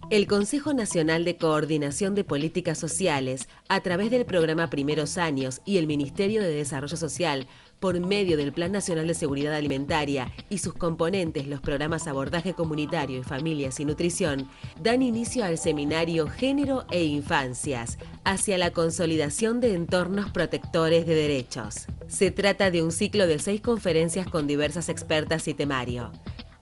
El Consejo Nacional de Coordinación de Políticas Sociales, a través del programa Primeros Años y el Ministerio de Desarrollo Social, por medio del Plan Nacional de Seguridad Alimentaria y sus componentes, los programas Abordaje Comunitario y Familias y Nutrición, dan inicio al seminario Género e Infancias, hacia la consolidación de entornos protectores de derechos. Se trata de un ciclo de 6 conferencias con diversas expertas y temario.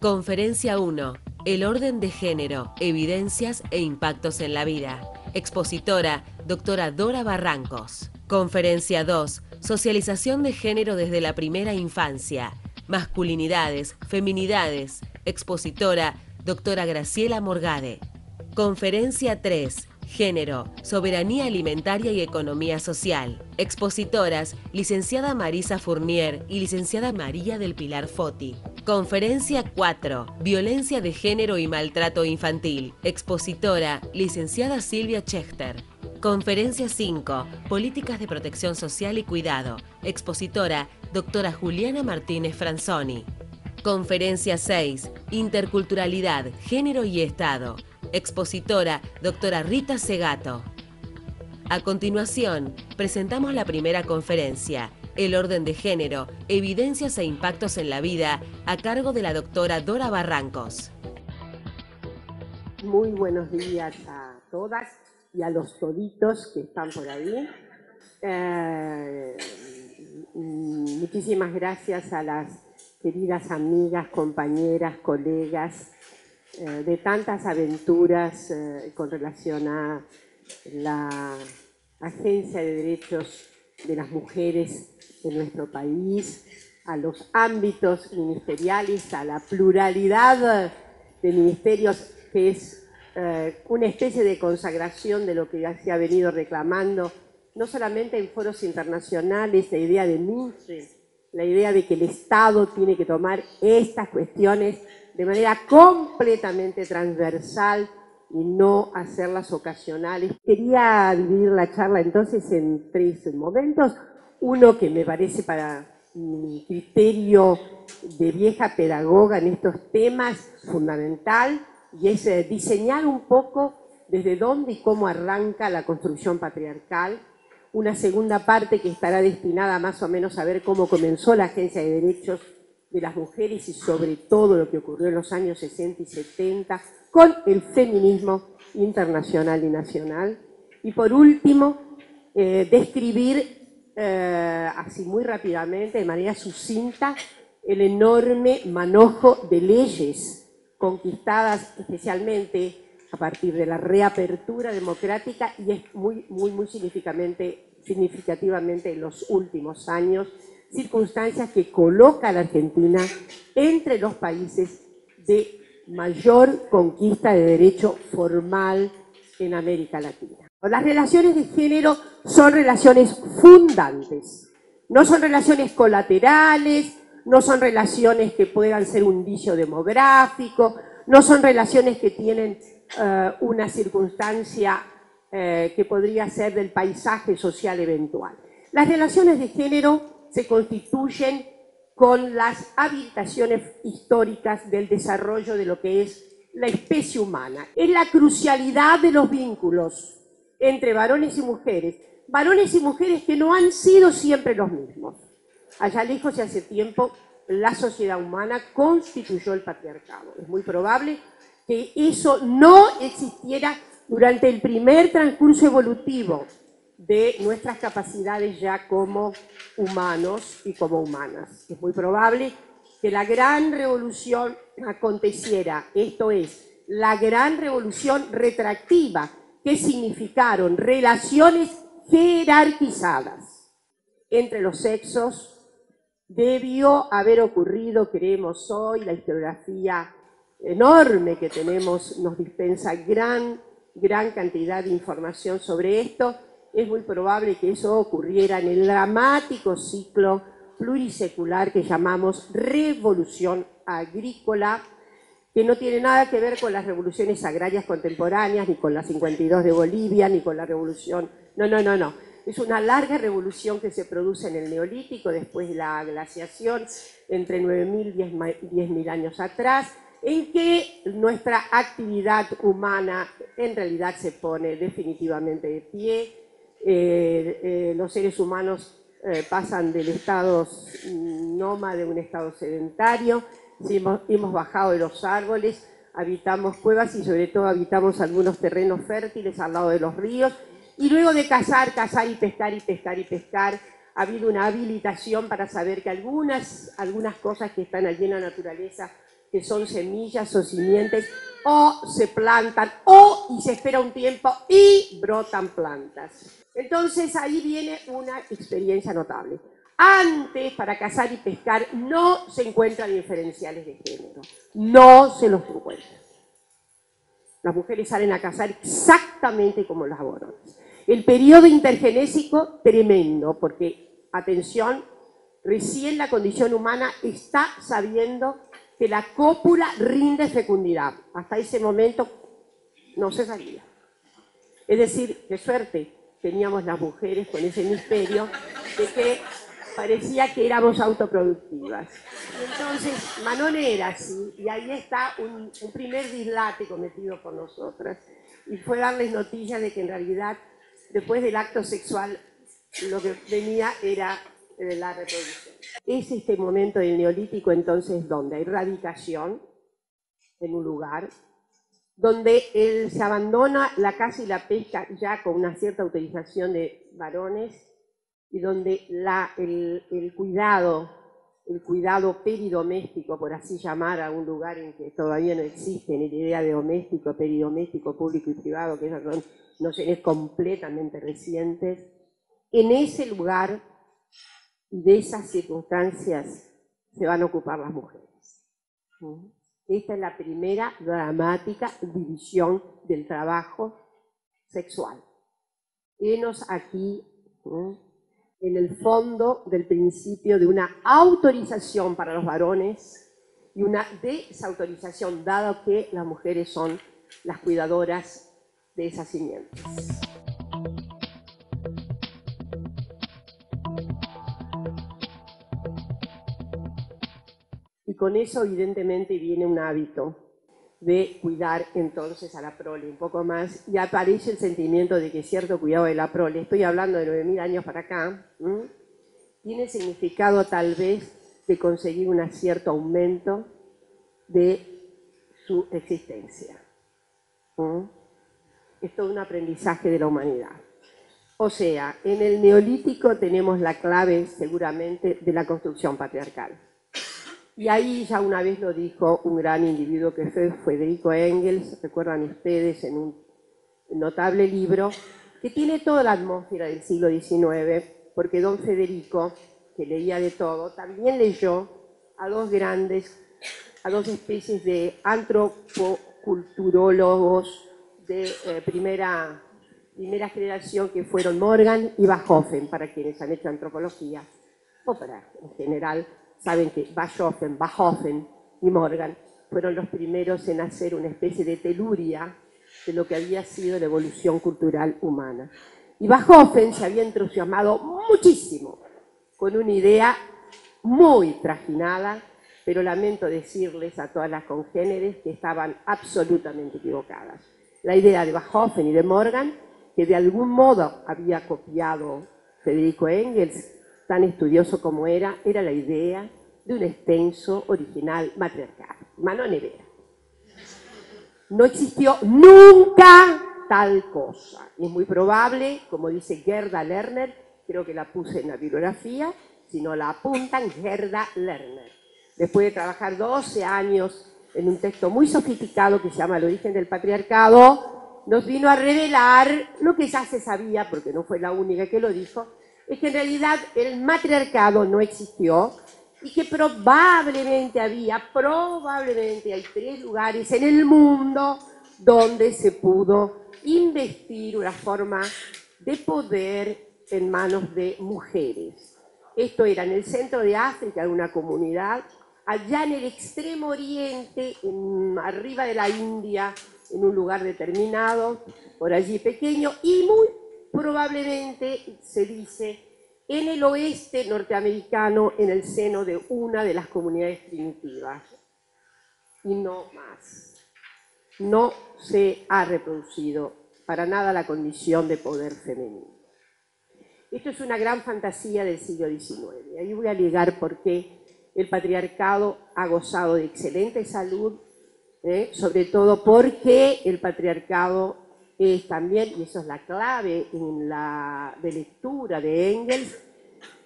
Conferencia 1. El orden de género, evidencias e impactos en la vida. Expositora, doctora Dora Barrancos. Conferencia 2. Socialización de género desde la primera infancia. Masculinidades, feminidades. Expositora, doctora Graciela Morgade. Conferencia 3. Género, soberanía alimentaria y economía social. Expositoras, licenciada Marisa Fournier y licenciada María del Pilar Foti. Conferencia 4. Violencia de género y maltrato infantil. Expositora, licenciada Silvia Schechter. Conferencia 5. Políticas de protección social y cuidado. Expositora, doctora Juliana Martínez Franzoni. Conferencia 6. Interculturalidad, género y Estado. Expositora, doctora Rita Segato. A continuación, presentamos la primera conferencia, El orden de género, evidencias e impactos en la vida, a cargo de la doctora Dora Barrancos. Muy buenos días a todas y a los toditos que están por ahí. Muchísimas gracias a las queridas amigas, compañeras, colegas de tantas aventuras con relación a la Agencia de Derechos de las Mujeres de nuestro país, a los ámbitos ministeriales, a la pluralidad de ministerios, que es una especie de consagración de lo que ya se ha venido reclamando, no solamente en foros internacionales, la idea de Mince, la idea de que el Estado tiene que tomar estas cuestiones de manera completamente transversal y no hacerlas ocasionales. Quería dividir la charla entonces en 3 momentos. Uno que me parece, para mi criterio de vieja pedagoga en estos temas, fundamental, y es diseñar un poco desde dónde y cómo arranca la construcción patriarcal. Una segunda parte que estará destinada más o menos a ver cómo comenzó la Agencia de Derechos de las Mujeres y sobre todo lo que ocurrió en los años 60 y 70 con el feminismo internacional y nacional. Y por último, describir así muy rápidamente, de manera sucinta, el enorme manojo de leyes conquistadas especialmente a partir de la reapertura democrática y es muy significativamente en los últimos años, circunstancias que coloca a la Argentina entre los países de mayor conquista de derecho formal en América Latina. Las relaciones de género son relaciones fundantes, no son relaciones colaterales, no son relaciones que puedan ser un vicio demográfico, no son relaciones que tienen una circunstancia que podría ser del paisaje social eventual. Las relaciones de género se constituyen con las habilitaciones históricas del desarrollo de lo que es la especie humana. Es la crucialidad de los vínculos entre varones y mujeres que no han sido siempre los mismos. Allá lejos y hace tiempo, la sociedad humana constituyó el patriarcado. Es muy probable que eso no existiera durante el primer transcurso evolutivo de nuestras capacidades ya como humanos y como humanas. Es muy probable que la gran revolución aconteciera, esto es, la gran revolución retractiva, que significaron relaciones jerarquizadas entre los sexos, debió haber ocurrido, creemos hoy, la historiografía enorme que tenemos nos dispensa gran cantidad de información sobre esto. Es muy probable que eso ocurriera en el dramático ciclo plurisecular que llamamos revolución agrícola, que no tiene nada que ver con las revoluciones agrarias contemporáneas, ni con la 52 de Bolivia, ni con la revolución... No. Es una larga revolución que se produce en el Neolítico, después de la glaciación, entre 9.000 y 10.000 años atrás, en que nuestra actividad humana en realidad se pone definitivamente de pie. Los seres humanos pasan del estado nómade a un estado sedentario, hemos bajado de los árboles, habitamos cuevas y sobre todo habitamos algunos terrenos fértiles al lado de los ríos, y luego de cazar y pescar y pescar y pescar, ha habido una habilitación para saber que algunas cosas que están allí en la naturaleza, que son semillas o simientes, o se plantan, y se espera un tiempo y brotan plantas. Entonces ahí viene una experiencia notable. Antes, para cazar y pescar, no se encuentran diferenciales de género. No se los encuentran. Las mujeres salen a cazar exactamente como los varones. El periodo intergenésico, tremendo, porque, atención, recién la condición humana está sabiendo que la cópula rinde fecundidad. Hasta ese momento no se sabía. Es decir, qué suerte teníamos las mujeres con ese misterio de que parecía que éramos autoproductivas. Y entonces, Manon era así, y ahí está un primer dislate cometido por nosotras, y fue darles noticias de que en realidad, después del acto sexual, lo que venía era la reproducción. Es este momento del Neolítico, entonces, donde hay radicación en un lugar, donde se abandona la caza y la pesca ya con una cierta autorización de varones, y donde el cuidado peridoméstico, por así llamar a un lugar en que todavía no existe ni la idea de doméstico, peridoméstico, público y privado, que esas son nociones completamente recientes, en ese lugar y de esas circunstancias se van a ocupar las mujeres. Esta es la primera dramática división del trabajo sexual. Henos aquí en el fondo del principio de una autorización para los varones y una desautorización, dado que las mujeres son las cuidadoras de esas simientes. Y con eso evidentemente viene un hábito de cuidar entonces a la prole un poco más, y aparece el sentimiento de que cierto cuidado de la prole, estoy hablando de 9.000 años para acá, tiene significado tal vez de conseguir un cierto aumento de su existencia. Es todo un aprendizaje de la humanidad. O sea, en el Neolítico tenemos la clave seguramente de la construcción patriarcal. Y ahí ya una vez lo dijo un gran individuo que fue Federico Engels, recuerdan ustedes, en un notable libro, que tiene toda la atmósfera del siglo XIX, porque don Federico, que leía de todo, también leyó a dos especies de antropoculturólogos de primera generación, que fueron Morgan y Bachofen, para quienes han hecho antropología, o para en general, saben que Bachofen y Morgan fueron los primeros en hacer una especie de teluria de lo que había sido la evolución cultural humana. Y Bachofen se había entusiasmado muchísimo con una idea muy trajinada, pero lamento decirles a todas las congéneres que estaban absolutamente equivocadas. La idea de Bachofen y de Morgan, que de algún modo había copiado Federico Engels, tan estudioso como era la idea de un extenso, original matriarcado. Manon Evera. No existió nunca tal cosa. Y es muy probable, como dice Gerda Lerner, creo que la puse en la bibliografía, si no la apuntan, Gerda Lerner. Después de trabajar 12 años en un texto muy sofisticado que se llama El origen del patriarcado, nos vino a revelar lo que ya se sabía, porque no fue la única que lo dijo, es que en realidad el matriarcado no existió y que probablemente hay 3 lugares en el mundo donde se pudo investir una forma de poder en manos de mujeres. Esto era en el centro de África, de una comunidad, allá en el extremo oriente, arriba de la India, en un lugar determinado, por allí pequeño, y muy probablemente se dice en el oeste norteamericano, en el seno de una de las comunidades primitivas. y no más. No se ha reproducido para nada la condición de poder femenino. Esto es una gran fantasía del siglo XIX. Ahí voy a ligar por qué el patriarcado ha gozado de excelente salud, sobre todo porque el patriarcado es también, y eso es la clave de lectura de Engels,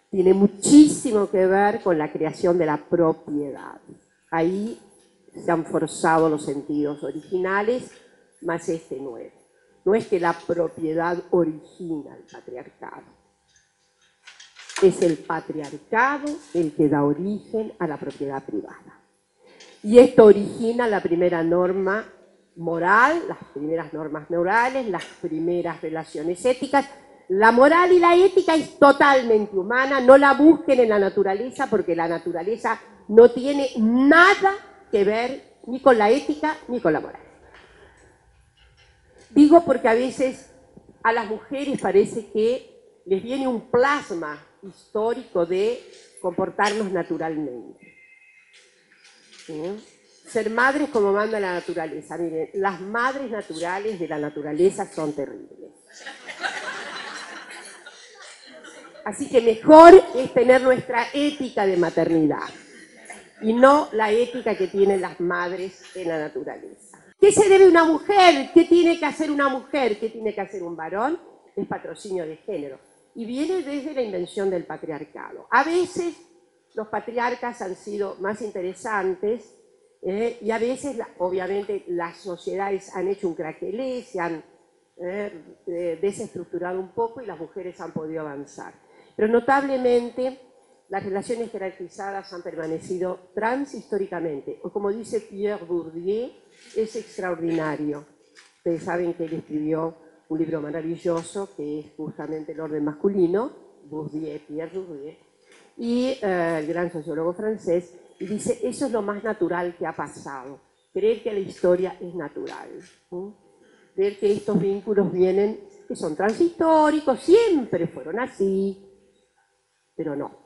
tiene muchísimo que ver con la creación de la propiedad. Ahí se han forzado los sentidos originales, más este nuevo. No es que la propiedad origina el patriarcado. Es el patriarcado el que da origen a la propiedad privada. Y esto origina la primera norma moral, las primeras normas morales, las primeras relaciones éticas. La moral y la ética es totalmente humana, no la busquen en la naturaleza porque la naturaleza no tiene nada que ver ni con la ética ni con la moral. Digo porque a veces a las mujeres parece que les viene un plasma histórico de comportarnos naturalmente. ¿Sí? Ser madres como manda la naturaleza. Miren, las madres naturales de la naturaleza son terribles. Así que mejor es tener nuestra ética de maternidad y no la ética que tienen las madres en la naturaleza. ¿Qué se debe una mujer? ¿Qué tiene que hacer una mujer? ¿Qué tiene que hacer un varón? Es patrocinio de género. Y viene desde la invención del patriarcado. A veces los patriarcas han sido más interesantes y a veces, obviamente, las sociedades han hecho un craquelé, se han desestructurado un poco y las mujeres han podido avanzar. Pero notablemente las relaciones jerarquizadas han permanecido transhistóricamente. O como dice Pierre Bourdieu, es extraordinario. Ustedes saben que él escribió un libro maravilloso que es justamente El orden masculino, Pierre Bourdieu, y el gran sociólogo francés, y dice, eso es lo más natural que ha pasado, creer que la historia es natural, creer que estos vínculos vienen, que son transhistóricos, siempre fueron así, pero no.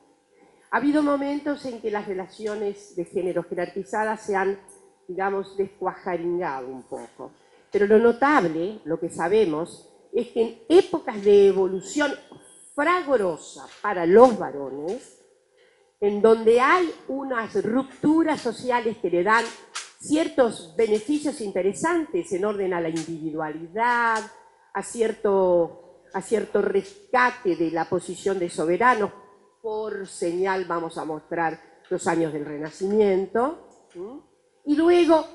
Ha habido momentos en que las relaciones de género jerarquizadas se han, digamos, descuajaringado un poco. Pero lo notable, lo que sabemos, es que en épocas de evolución fragorosa para los varones, en donde hay unas rupturas sociales que le dan ciertos beneficios interesantes en orden a la individualidad, a cierto rescate de la posición de soberanos. Por señal vamos a mostrar los años del Renacimiento, y luego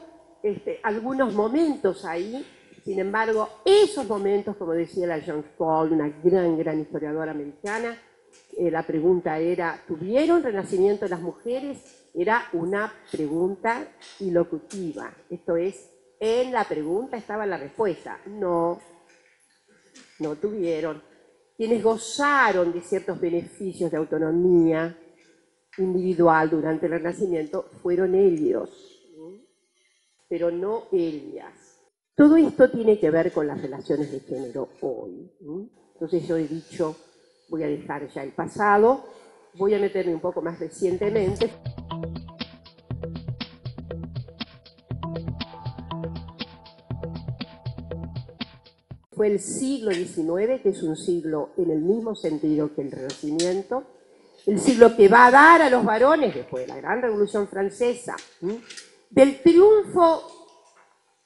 algunos momentos ahí. Sin embargo, esos momentos, como decía la Jones Cole, una gran historiadora americana, la pregunta era, ¿tuvieron renacimiento las mujeres? Era una pregunta ilocutiva, esto es, en la pregunta estaba la respuesta, no tuvieron. Quienes gozaron de ciertos beneficios de autonomía individual durante el Renacimiento fueron ellos, pero no ellas. Todo esto tiene que ver con las relaciones de género hoy. Entonces yo he dicho, voy a dejar ya el pasado, voy a meterme un poco más recientemente. Fue el siglo XIX, que es un siglo en el mismo sentido que el Renacimiento, el siglo que va a dar a los varones, después de la Gran Revolución Francesa, del triunfo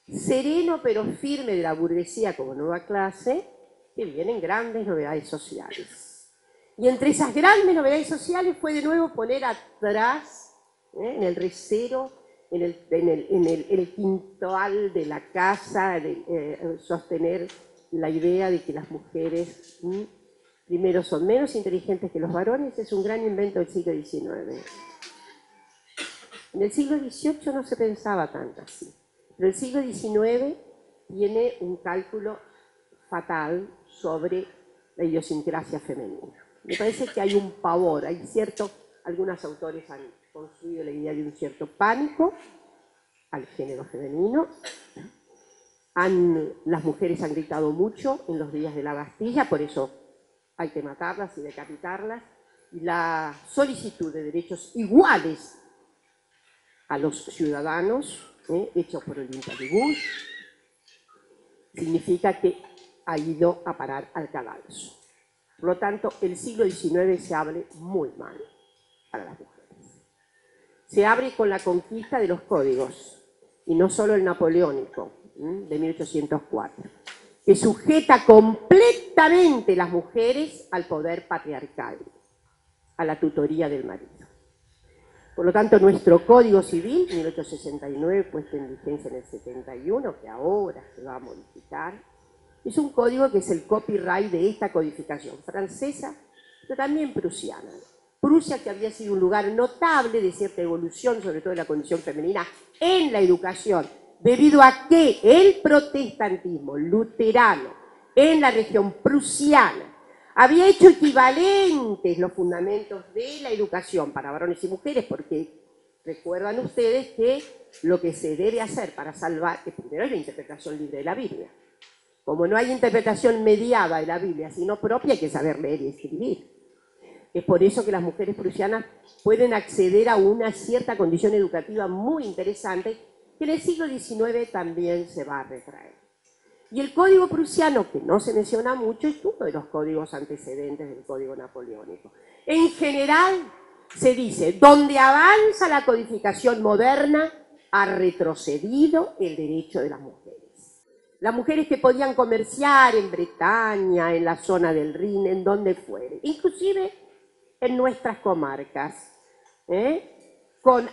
sereno pero firme de la burguesía como nueva clase, que vienen grandes novedades sociales. Y entre esas grandes novedades sociales fue de nuevo poner atrás, en el recero, en el quintal de la casa, sostener la idea de que las mujeres primero son menos inteligentes que los varones. Es un gran invento del siglo XIX. En el siglo XVIII no se pensaba tanto así, pero el siglo XIX tiene un cálculo fatal sobre la idiosincrasia femenina. Me parece que hay un pavor, algunos autores han construido la idea de un cierto pánico al género femenino. Las mujeres han gritado mucho en los días de la Bastilla, por eso hay que matarlas y decapitarlas. Y la solicitud de derechos iguales a los ciudadanos hecho por Olimpia de Gouges, significa que ha ido a parar al cadalso. Por lo tanto, el siglo XIX se abre muy mal para las mujeres. Se abre con la conquista de los códigos, y no solo el napoleónico, de 1804, que sujeta completamente las mujeres al poder patriarcal, a la tutoría del marido. Por lo tanto, nuestro Código Civil, 1869, puesto en vigencia en el 71, que ahora se va a modificar, es un código que es el copyright de esta codificación francesa, pero también prusiana. Prusia, que había sido un lugar notable de cierta evolución, sobre todo de la condición femenina, en la educación, debido a que el protestantismo luterano en la región prusiana había hecho equivalentes los fundamentos de la educación para varones y mujeres, porque recuerdan ustedes que lo que se debe hacer para salvar, que primero es la interpretación libre de la Biblia. Como no hay interpretación mediada de la Biblia, sino propia, hay que saber leer y escribir. Es por eso que las mujeres prusianas pueden acceder a una cierta condición educativa muy interesante, que en el siglo XIX también se va a retraer. Y el código prusiano, que no se menciona mucho, es uno de los códigos antecedentes del código napoleónico. En general, se dice, donde avanza la codificación moderna, ha retrocedido el derecho de las mujeres. Las mujeres que podían comerciar en Bretaña, en la zona del Rin, en donde fuere, inclusive en nuestras comarcas,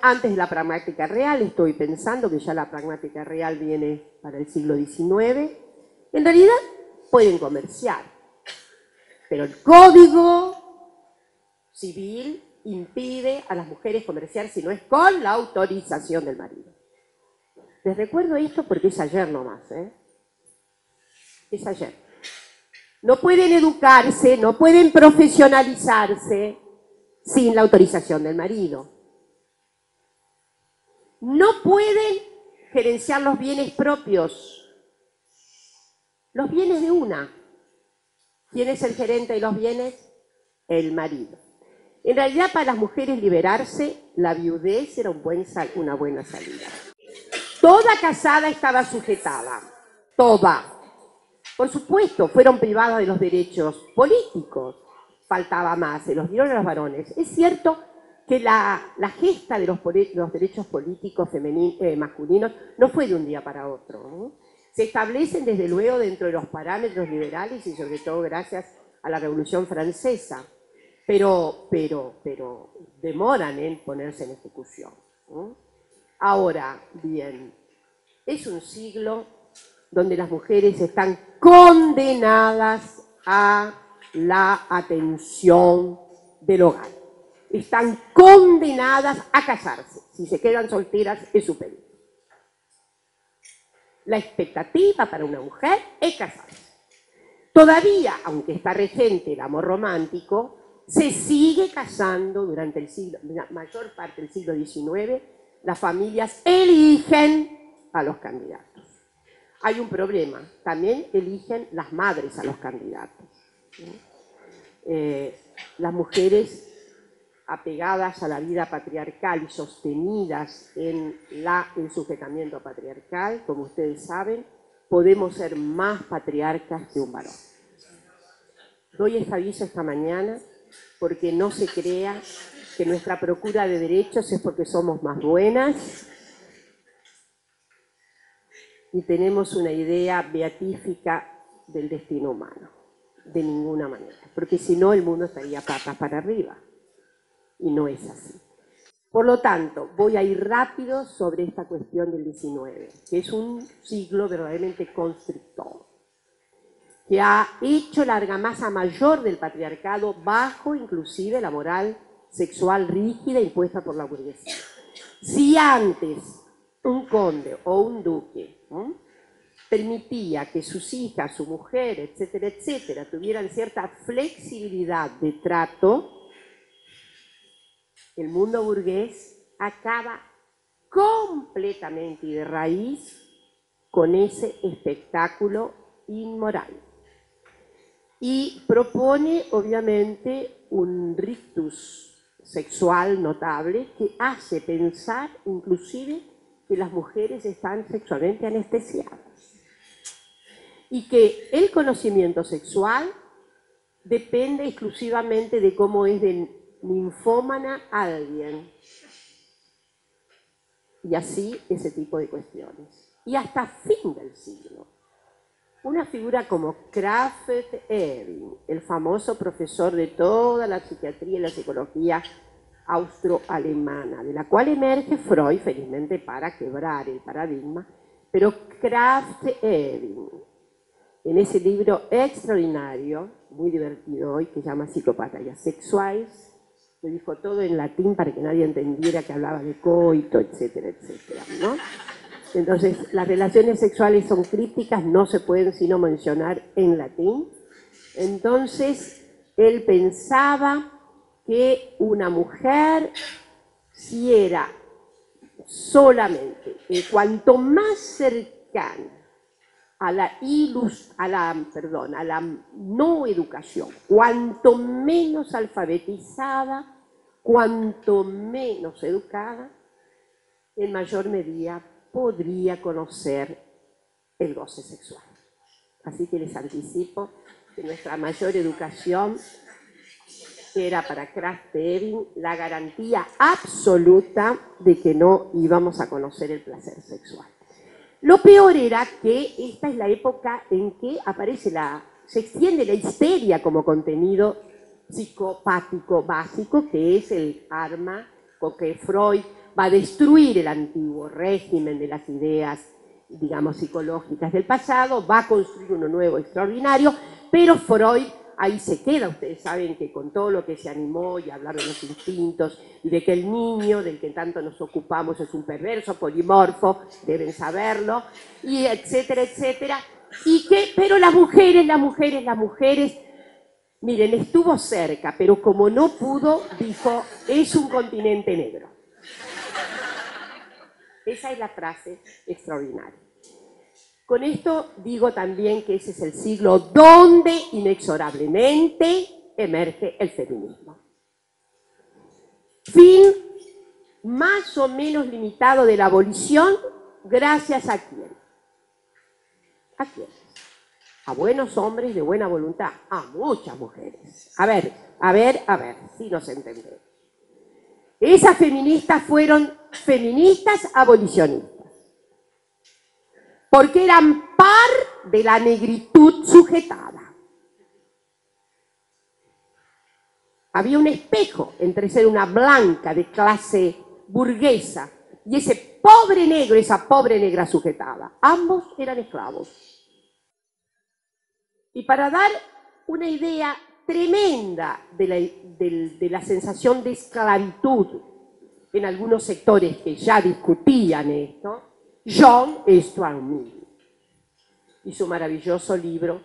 antes de la pragmática real, estoy pensando que ya la pragmática real viene para el siglo XIX, en realidad pueden comerciar, pero el Código Civil impide a las mujeres comerciar si no es con la autorización del marido. Les recuerdo esto porque es ayer nomás, es ayer. No pueden educarse, no pueden profesionalizarse sin la autorización del marido. No pueden gerenciar los bienes propios, los bienes de una. ¿Quién es el gerente de los bienes? El marido. En realidad, para las mujeres liberarse, la viudez era una buena salida. Toda casada estaba sujetada, toda. Por supuesto, fueron privadas de los derechos políticos, faltaba más, se los dieron a los varones. Es cierto que la gesta de los derechos políticos masculinos no fue de un día para otro, ¿no? Se establecen desde luego dentro de los parámetros liberales y sobre todo gracias a la Revolución Francesa, pero demoran en ponerse en ejecución, ¿no? Ahora bien, es un siglo donde las mujeres están condenadas a la atención del hogar. Están condenadas a casarse. Si se quedan solteras es su peligro. La expectativa para una mujer es casarse. Todavía, aunque está regente el amor romántico, se sigue casando durante la mayor parte del siglo XIX. Las familias eligen a los candidatos. Hay un problema, también eligen las madres a los candidatos. Las mujeres apegadas a la vida patriarcal y sostenidas en el sujetamiento patriarcal, como ustedes saben, podemos ser más patriarcas que un varón. Doy este aviso esta mañana porque no se crea que nuestra procura de derechos es porque somos más buenas y tenemos una idea beatífica del destino humano, de ninguna manera, porque si no el mundo estaría patas para arriba, y no es así. Por lo tanto, voy a ir rápido sobre esta cuestión del XIX, que es un siglo verdaderamente constrictor, que ha hecho la argamasa mayor del patriarcado bajo inclusive la moral sexual rígida impuesta por la burguesía. Si antes un conde o un duque permitía que sus hijas, su mujer, etcétera, etcétera, tuvieran cierta flexibilidad de trato, el mundo burgués acaba completamente y de raíz con ese espectáculo inmoral. Y propone, obviamente, un rictus sexual notable que hace pensar, inclusive, que las mujeres están sexualmente anestesiadas y que el conocimiento sexual depende exclusivamente de cómo es de ninfómana alguien. Y así ese tipo de cuestiones. Y hasta fin del siglo, una figura como Krafft-Ebing, el famoso profesor de toda la psiquiatría y la psicología austroalemana, de la cual emerge Freud, felizmente para quebrar el paradigma, pero Krafft-Ebing, en ese libro extraordinario, muy divertido hoy, que se llama Psicopatía Sexuales, lo dijo todo en latín para que nadie entendiera que hablaba de coito, etcétera, etcétera, ¿no? Entonces, las relaciones sexuales son crípticas, no se pueden sino mencionar en latín. Entonces, él pensaba que una mujer, si era solamente, cuanto más cercana a la no educación, cuanto menos alfabetizada, cuanto menos educada, en mayor medida podría conocer el goce sexual. Así que les anticipo que nuestra mayor educación era para Krafft-Ebing la garantía absoluta de que no íbamos a conocer el placer sexual. Lo peor era que esta es la época en que se extiende la histeria como contenido psicopático básico, que es el arma con que Freud va a destruir el antiguo régimen de las ideas, digamos, psicológicas del pasado, va a construir uno nuevo extraordinario, pero Freud ahí se queda. Ustedes saben que con todo lo que se animó y hablar de los instintos y de que el niño del que tanto nos ocupamos es un perverso polimorfo, deben saberlo, y etcétera, etcétera, pero las mujeres, miren, estuvo cerca, pero como no pudo, dijo, es un continente negro. Esa es la frase extraordinaria. Con esto digo también que ese es el siglo donde inexorablemente emerge el feminismo. Fin más o menos limitado de la abolición, gracias a quién. ¿A quién? A buenos hombres de buena voluntad, a muchas mujeres. A ver, si nos entendemos. Esas feministas fueron feministas abolicionistas, porque eran par de la negritud sujetada. Había un espejo entre ser una blanca de clase burguesa y ese pobre negro, esa pobre negra sujetada. Ambos eran esclavos. Y para dar una idea tremenda de la sensación de esclavitud en algunos sectores que ya discutían esto, John Stuart Mill y su maravilloso libro,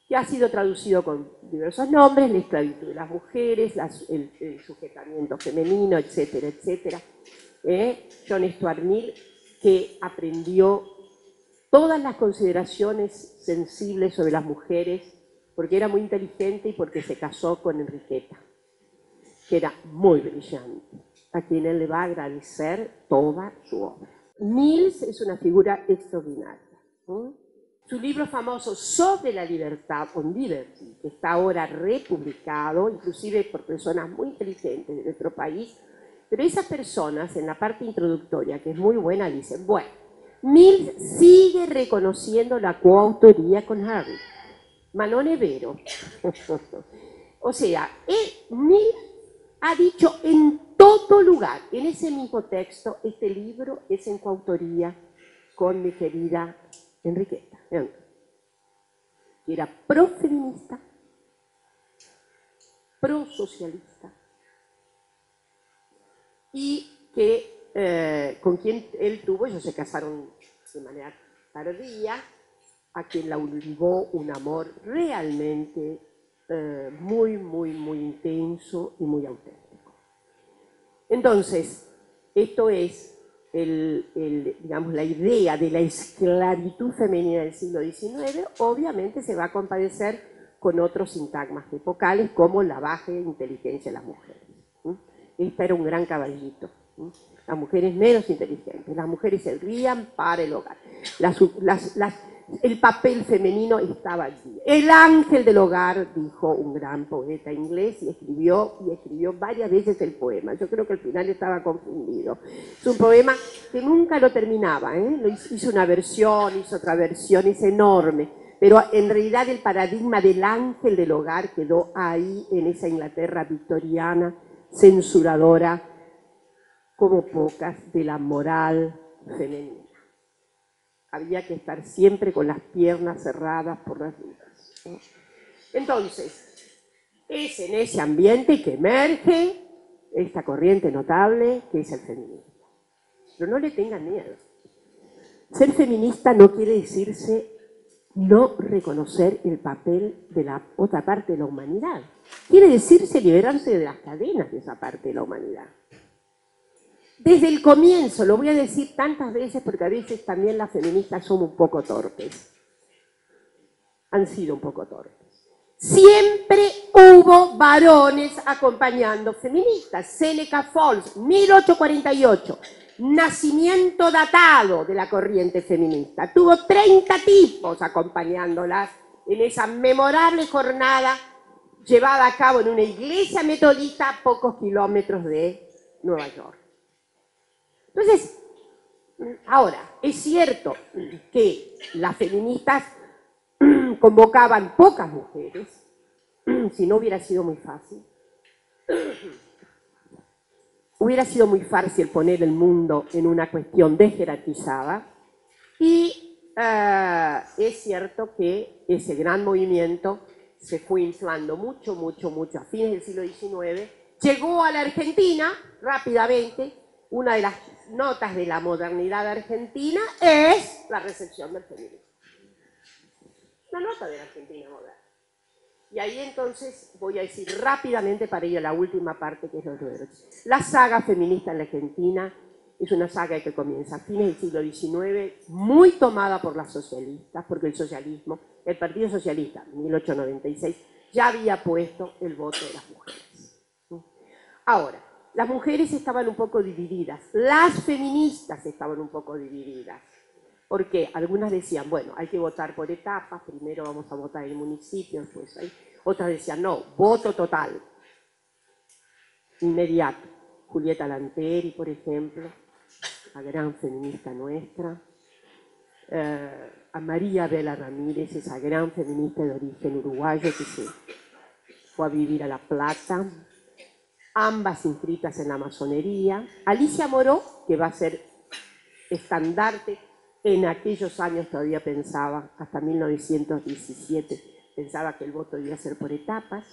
que ha sido traducido con diversos nombres, La esclavitud de las mujeres, el sujetamiento femenino, etcétera, etcétera. John Stuart Mill, que aprendió todas las consideraciones sensibles sobre las mujeres, porque era muy inteligente y porque se casó con Enriqueta, que era muy brillante, a quien él le va a agradecer toda su obra. Mills es una figura extraordinaria. Su libro famoso sobre la libertad, On Liberty, que está ahora republicado, inclusive por personas muy inteligentes de nuestro país, pero esas personas en la parte introductoria, que es muy buena, dicen, bueno, Mills sigue reconociendo la coautoría con Harry, Manon Evero. O sea, Mills ha dicho en todo lugar, en ese mismo texto, este libro es en coautoría con mi querida Enriqueta, que era profeminista, prosocialista, y que con quien él tuvo, ellos se casaron de manera tardía, a quien la obligó un amor realmente muy, muy, muy intenso y muy auténtico. Entonces, esto es digamos, la idea de la esclavitud femenina del siglo XIX, obviamente se va a compadecer con otros sintagmas epocales como la baja inteligencia de las mujeres. Esta era un gran caballito. Las mujeres menos inteligentes, las mujeres servían para el hogar. El papel femenino estaba allí. El ángel del hogar, dijo un gran poeta inglés, y escribió varias veces el poema. Yo creo que al final estaba confundido. Es un poema que nunca lo terminaba, ¿eh? Hizo una versión, hizo otra versión, es enorme. Pero en realidad el paradigma del ángel del hogar quedó ahí, en esa Inglaterra victoriana, censuradora, como pocas, de la moral femenina. Había que estar siempre con las piernas cerradas por las dudas, ¿no? Entonces, es en ese ambiente que emerge esta corriente notable que es el feminismo. Pero no le tengan miedo. Ser feminista no quiere decirse no reconocer el papel de la otra parte de la humanidad. Quiere decirse liberarse de las cadenas de esa parte de la humanidad. Desde el comienzo, lo voy a decir tantas veces porque a veces también las feministas somos un poco torpes. Han sido un poco torpes. Siempre hubo varones acompañando feministas. Seneca Falls, 1848, nacimiento datado de la corriente feminista. Tuvo 30 tipos acompañándolas en esa memorable jornada llevada a cabo en una iglesia metodista a pocos kilómetros de Nueva York. Entonces, ahora, es cierto que las feministas convocaban pocas mujeres, si no hubiera sido muy fácil. Hubiera sido muy fácil poner el mundo en una cuestión desjerarquizada y es cierto que ese gran movimiento se fue inflando mucho a fines del siglo XIX, llegó a la Argentina rápidamente. Una de las notas de la modernidad argentina es la recepción del feminismo. Una nota de la Argentina moderna. Y ahí entonces voy a decir rápidamente para ir a la última parte, que es los números. La saga feminista en la Argentina es una saga que comienza a fines del siglo XIX, muy tomada por las socialistas, porque el socialismo, el Partido Socialista, en 1896, ya había puesto el voto de las mujeres. Ahora, las mujeres estaban un poco divididas, las feministas estaban un poco divididas, porque algunas decían, bueno, hay que votar por etapas, primero vamos a votar en municipios, pues ahí. Otras decían, no, voto total, inmediato. Julieta Lanteri, por ejemplo, la gran feminista nuestra, a María Vela Ramírez, esa gran feminista de origen uruguayo que se fue a vivir a La Plata, ambas inscritas en la masonería. Alicia Moró, que va a ser estandarte, en aquellos años todavía pensaba, hasta 1917, pensaba que el voto debía ser por etapas.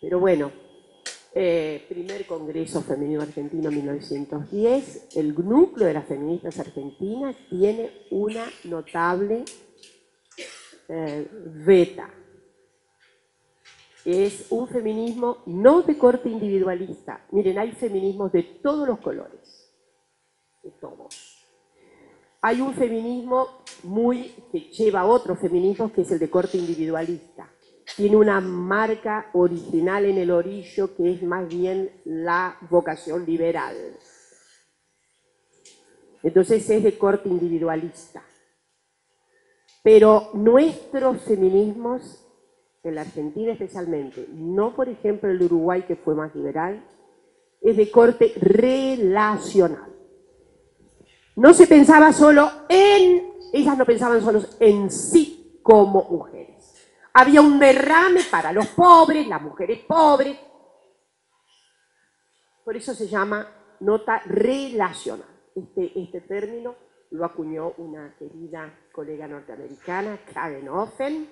Pero bueno, primer Congreso Femenino Argentino 1910, el núcleo de las feministas argentinas tiene una notable veta. Es un feminismo no de corte individualista. Miren, hay feminismos de todos los colores, de todos. Hay un feminismo que lleva a otros feminismos, que es el de corte individualista. Tiene una marca original en el orillo que es más bien la vocación liberal. Entonces es de corte individualista. Pero nuestros feminismos, en la Argentina especialmente, no por ejemplo el de Uruguay que fue más liberal, es de corte relacional. No se pensaba solo ellas no pensaban solo en sí como mujeres. Había un derrame para los pobres, las mujeres pobres. Por eso se llama nota relacional. Este término lo acuñó una querida colega norteamericana, Karen Offen,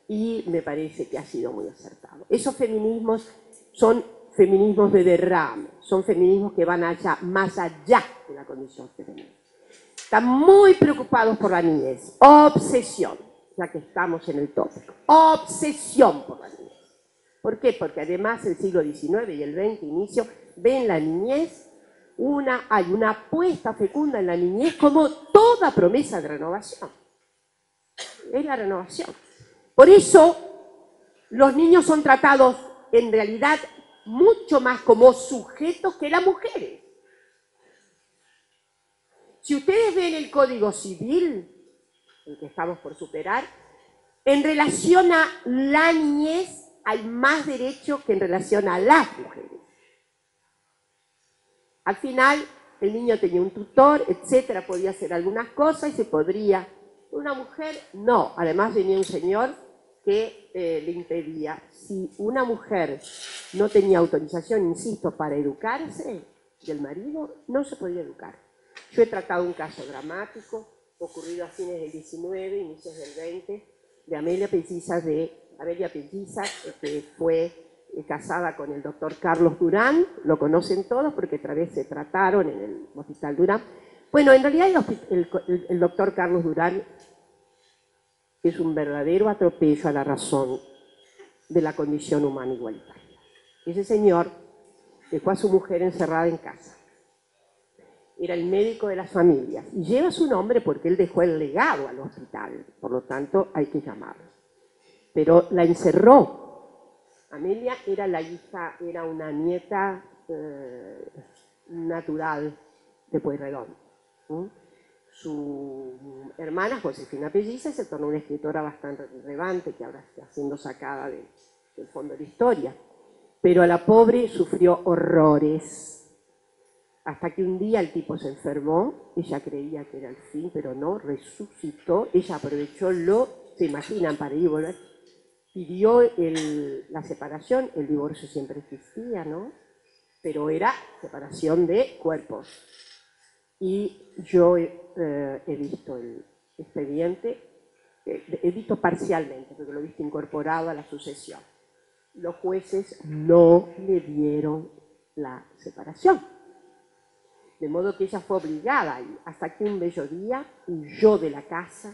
y me parece que ha sido muy acertado. Esos feminismos son feminismos de derrame, son feminismos que van más allá de la condición femenina. Están muy preocupados por la niñez, obsesión, ya que estamos en el tópico, obsesión por la niñez. ¿Por qué? Porque además el siglo XIX y el XX inicio ven la niñez, hay una apuesta fecunda en la niñez como toda promesa de renovación. Es la renovación. Por eso los niños son tratados en realidad mucho más como sujetos que las mujeres. Si ustedes ven el Código Civil, el que estamos por superar, en relación a la niñez hay más derechos que en relación a las mujeres. Al final, el niño tenía un tutor, etcétera, podía hacer algunas cosas y se podría. Una mujer, no. Además venía un señor que le impedía. Si una mujer no tenía autorización, insisto, para educarse del marido, no se podía educar. Yo he tratado un caso dramático, ocurrido a fines del 19, inicios del 20, de Amelia Pelliza, que fue casada con el doctor Carlos Durán, lo conocen todos porque otra vez se trataron en el Hospital Durán. Bueno, en realidad el doctor Carlos Durán es un verdadero atropello a la razón de la condición humana igualitaria. Ese señor dejó a su mujer encerrada en casa. Era el médico de las familias y lleva su nombre porque él dejó el legado al hospital, por lo tanto hay que llamarlo. Pero la encerró. Amelia era la hija, era una nieta natural de Pueyrredón. Su hermana, Josefina Pelliza, se tornó una escritora bastante relevante, que ahora está siendo sacada del fondo de la historia. Pero a la pobre sufrió horrores. Hasta que un día el tipo se enfermó, ella creía que era el fin, pero no, resucitó, ella aprovechó se imaginan, para ir y volver, pidió la separación, el divorcio siempre existía, ¿no? Pero era separación de cuerpos. Y yo he visto el expediente, he visto parcialmente, porque lo he visto incorporado a la sucesión. Los jueces no le dieron la separación. De modo que ella fue obligada a ir, hasta que un bello día huyó de la casa,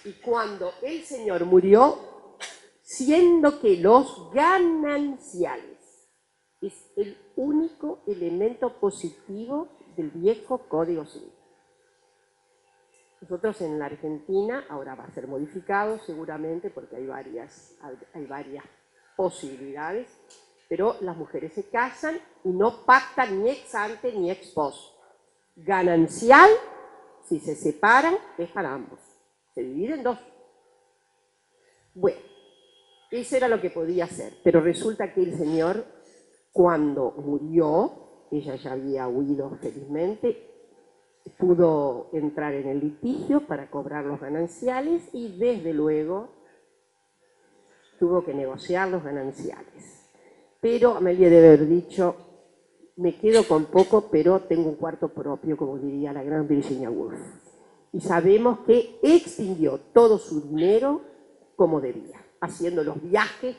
y cuando el señor murió, siendo que los gananciales es el único elemento positivo del viejo Código Civil. Nosotros en la Argentina, ahora va a ser modificado seguramente porque hay varias posibilidades, pero las mujeres se casan y no pactan ni ex ante ni ex post. Ganancial, si se separan, es para ambos. Se dividen en dos. Bueno, eso era lo que podía hacer, pero resulta que el señor, cuando murió, ella ya había huido felizmente, pudo entrar en el litigio para cobrar los gananciales y desde luego tuvo que negociar los gananciales. Pero Amelia debe haber dicho, me quedo con poco, pero tengo un cuarto propio, como diría la gran Virginia Woolf. Y sabemos que extinguió todo su dinero como debía, haciendo los viajes.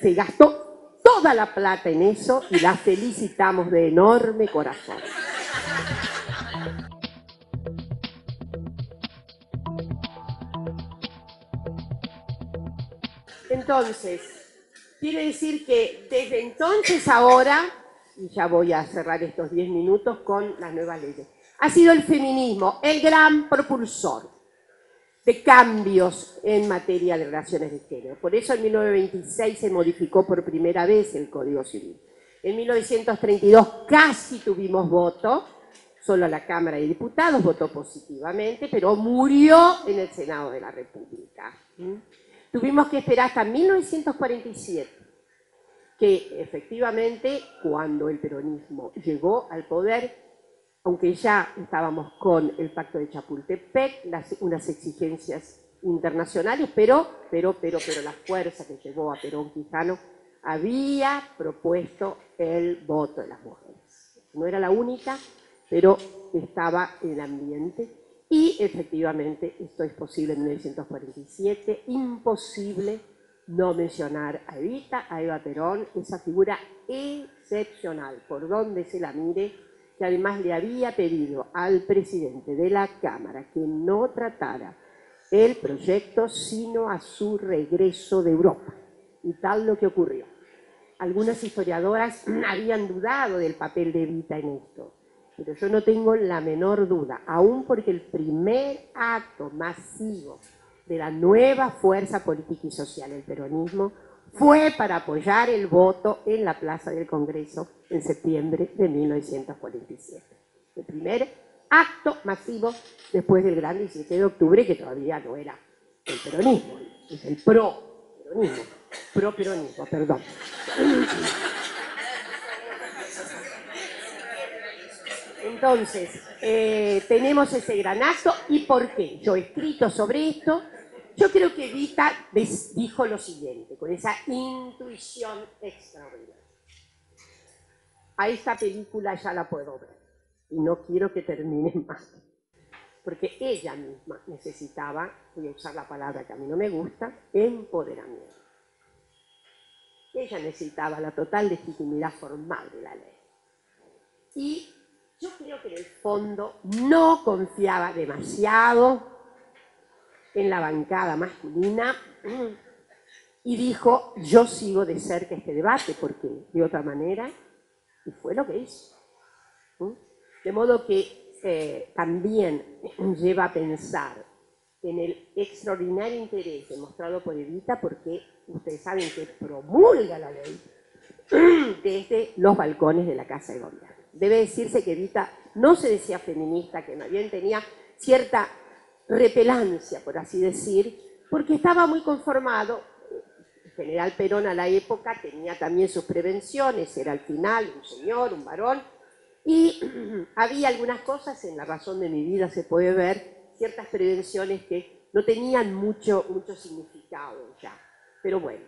Se gastó toda la plata en eso y la felicitamos de enorme corazón. Entonces, quiere decir que desde entonces ahora, y ya voy a cerrar estos 10 minutos con las nuevas leyes, ha sido el feminismo el gran propulsor de cambios en materia de relaciones de género. Por eso en 1926 se modificó por primera vez el Código Civil. En 1932 casi tuvimos voto, solo la Cámara de Diputados votó positivamente, pero murió en el Senado de la República. Tuvimos que esperar hasta 1947, que efectivamente cuando el peronismo llegó al poder, aunque ya estábamos con el Pacto de Chapultepec, unas exigencias internacionales, pero la fuerza que llevó a Perón Quijano había propuesto el voto de las mujeres. No era la única, pero estaba en el ambiente. Y efectivamente esto es posible en 1947, imposible no mencionar a Evita, a Eva Perón, esa figura excepcional, por donde se la mire, que además le había pedido al presidente de la Cámara que no tratara el proyecto sino a su regreso de Europa. Y tal lo que ocurrió. Algunas historiadoras habían dudado del papel de Evita en esto. pero yo no tengo la menor duda, aún porque el primer acto masivo de la nueva fuerza política y social, el peronismo, fue para apoyar el voto en la Plaza del Congreso en septiembre de 1947. El primer acto masivo después del gran 17 de octubre, que todavía no era el peronismo, es el pro-peronismo, perdón. Entonces, tenemos ese gran acto. ¿Y por qué? Yo he escrito sobre esto. Yo creo que Evita dijo lo siguiente, con esa intuición extraordinaria. A esta película ya la puedo ver y no quiero que termine más, porque ella misma necesitaba, voy a usar la palabra que a mí no me gusta, empoderamiento. Ella necesitaba la total legitimidad formal de la ley. Y yo creo que en el fondo no confiaba demasiado en la bancada masculina y dijo, yo sigo de cerca este debate, porque de otra manera, y fue lo que hizo. De modo que también lleva a pensar en el extraordinario interés demostrado por Evita, porque ustedes saben que promulga la ley desde los balcones de la Casa de Gobierno. Debe decirse que Evita no se decía feminista, que más bien tenía cierta repelancia, por así decir, porque estaba muy conformado. El general Perón a la época tenía también sus prevenciones, era al final un señor, un varón, y había algunas cosas, en La razón de mi vida se puede ver, ciertas prevenciones que no tenían mucho significado ya. Pero bueno,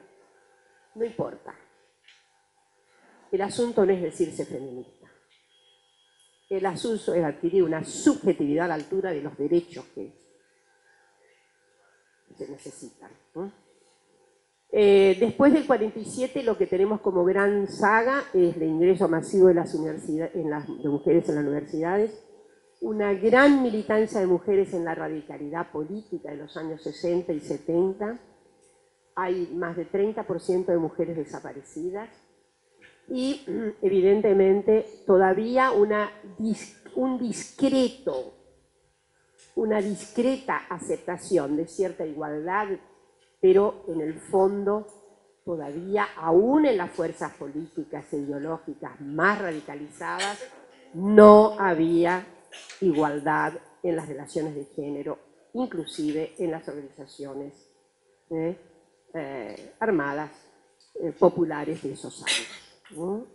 no importa. El asunto no es decirse feminista. El asunto es adquirir una subjetividad a la altura de los derechos que se necesitan. Después del 47 lo que tenemos como gran saga es el ingreso masivo de de mujeres en las universidades, una gran militancia de mujeres en la radicalidad política de los años 60 y 70, hay más de 30% de mujeres desaparecidas y evidentemente todavía una discreta aceptación de cierta igualdad, pero en el fondo todavía, aún en las fuerzas políticas e ideológicas más radicalizadas, no había igualdad en las relaciones de género, inclusive en las organizaciones armadas populares de esos años.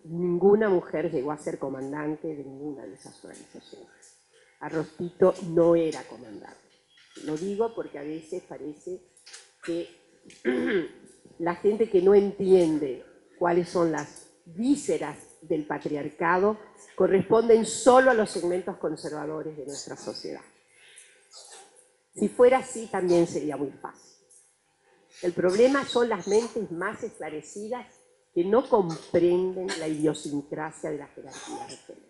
Ninguna mujer llegó a ser comandante de ninguna de esas organizaciones. Arrostito no era comandante. Lo digo porque a veces parece que la gente que no entiende cuáles son las vísceras del patriarcado corresponden solo a los segmentos conservadores de nuestra sociedad. Si fuera así, también sería muy fácil. El problema son las mentes más esclarecidas que no comprenden la idiosincrasia de la jerarquía de género.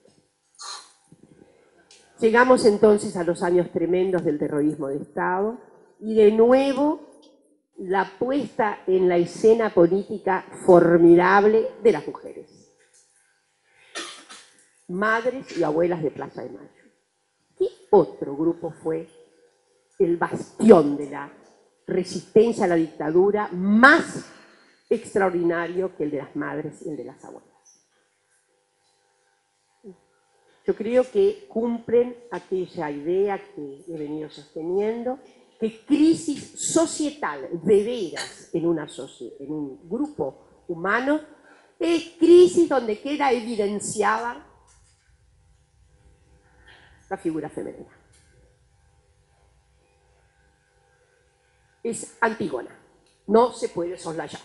Llegamos entonces a los años tremendos del terrorismo de Estado y de nuevo la puesta en la escena política formidable de las mujeres. Madres y abuelas de Plaza de Mayo. ¿Qué otro grupo fue el bastión de la resistencia a la dictadura más extraordinario que el de las madres y el de las abuelas? Yo creo que cumplen aquella idea que he venido sosteniendo, que crisis societal de veras en un grupo humano es crisis donde queda evidenciada la figura femenina. Es Antígona, no se puede soslayar.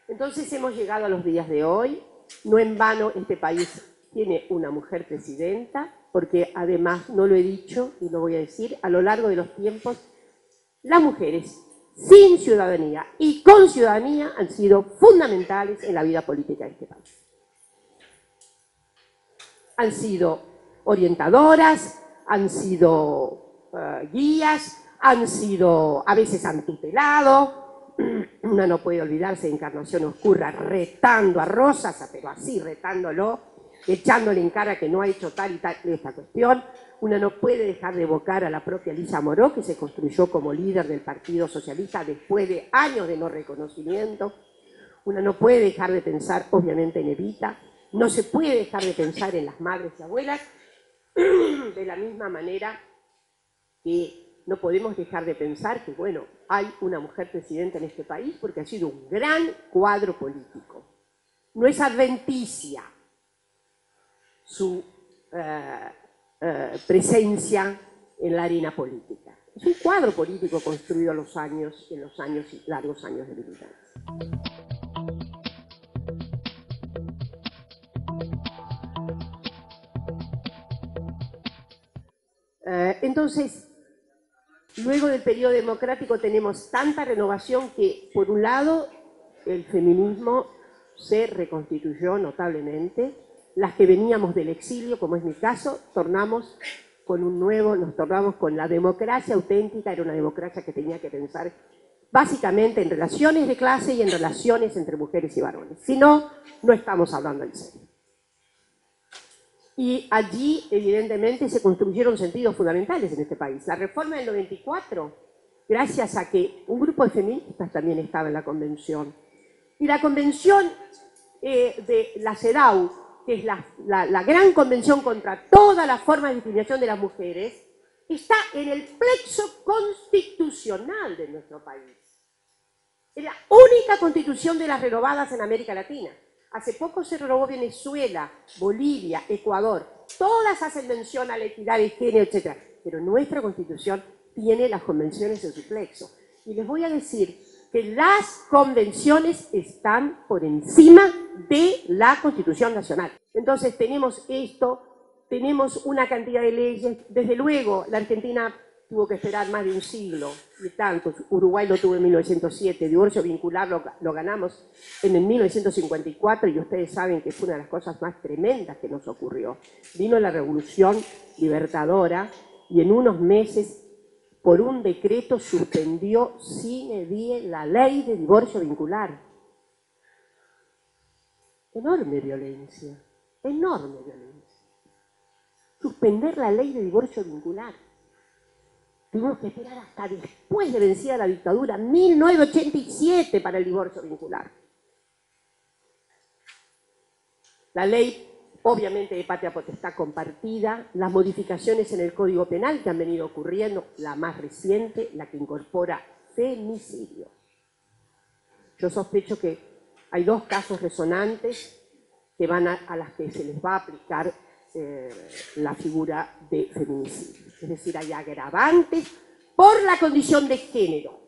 Entonces hemos llegado a los días de hoy. No en vano este país tiene una mujer presidenta, porque además, no lo he dicho y lo voy a decir, a lo largo de los tiempos, las mujeres sin ciudadanía y con ciudadanía han sido fundamentales en la vida política de este país. Han sido orientadoras, han sido guías, a veces han tutelado, una no puede olvidarse de Encarnación Oscura retando a Rosas, pero así retándolo, echándole en cara que no ha hecho tal y tal esta cuestión. Una no puede dejar de evocar a la propia Lisa Moró, que se construyó como líder del Partido Socialista después de años de no reconocimiento. Una no puede dejar de pensar, obviamente, en Evita. No se puede dejar de pensar en las madres y abuelas, de la misma manera que no podemos dejar de pensar que, bueno, hay una mujer presidenta en este país porque ha sido un gran cuadro político. No es adventicia su presencia en la arena política. Es un cuadro político construido en los largos años de militancia. Entonces, luego del periodo democrático tenemos tanta renovación que, por un lado, el feminismo se reconstituyó notablemente. Las que veníamos del exilio, como es mi caso, nos tornamos con la democracia auténtica. Era una democracia que tenía que pensar básicamente en relaciones de clase y en relaciones entre mujeres y varones. Si no, no estamos hablando en serio. Y allí, evidentemente, se construyeron sentidos fundamentales en este país. La reforma del 94, gracias a que un grupo de feministas también estaba en la convención. Y la convención de la CEDAW, que es la gran convención contra todas las formas de discriminación de las mujeres, está en el plexo constitucional de nuestro país. Es la única constitución de las renovadas en América Latina. Hace poco se renovó Venezuela, Bolivia, Ecuador. Todas hacen mención a la equidad de género, etc. Pero nuestra Constitución tiene las convenciones en su plexo. Y les voy a decir que las convenciones están por encima de la Constitución Nacional. Entonces tenemos esto, tenemos una cantidad de leyes. Desde luego, la Argentina tuvo que esperar más de un siglo y tanto. Uruguay lo tuvo en 1907, divorcio vincular lo ganamos en el 1954 y ustedes saben que fue una de las cosas más tremendas que nos ocurrió. Vino la Revolución Libertadora y en unos meses, por un decreto, suspendió sine die la ley de divorcio vincular. Enorme violencia, enorme violencia. Suspender la ley de divorcio vincular. Tuvimos que esperar hasta después de vencida la dictadura, 1987, para el divorcio vincular. La ley, obviamente, de patria potestad compartida, las modificaciones en el Código Penal que han venido ocurriendo, la más reciente, la que incorpora femicidio. Yo sospecho que hay dos casos resonantes que van a las que se les va a aplicar la figura de feminicidio. Es decir, hay agravantes por la condición de género.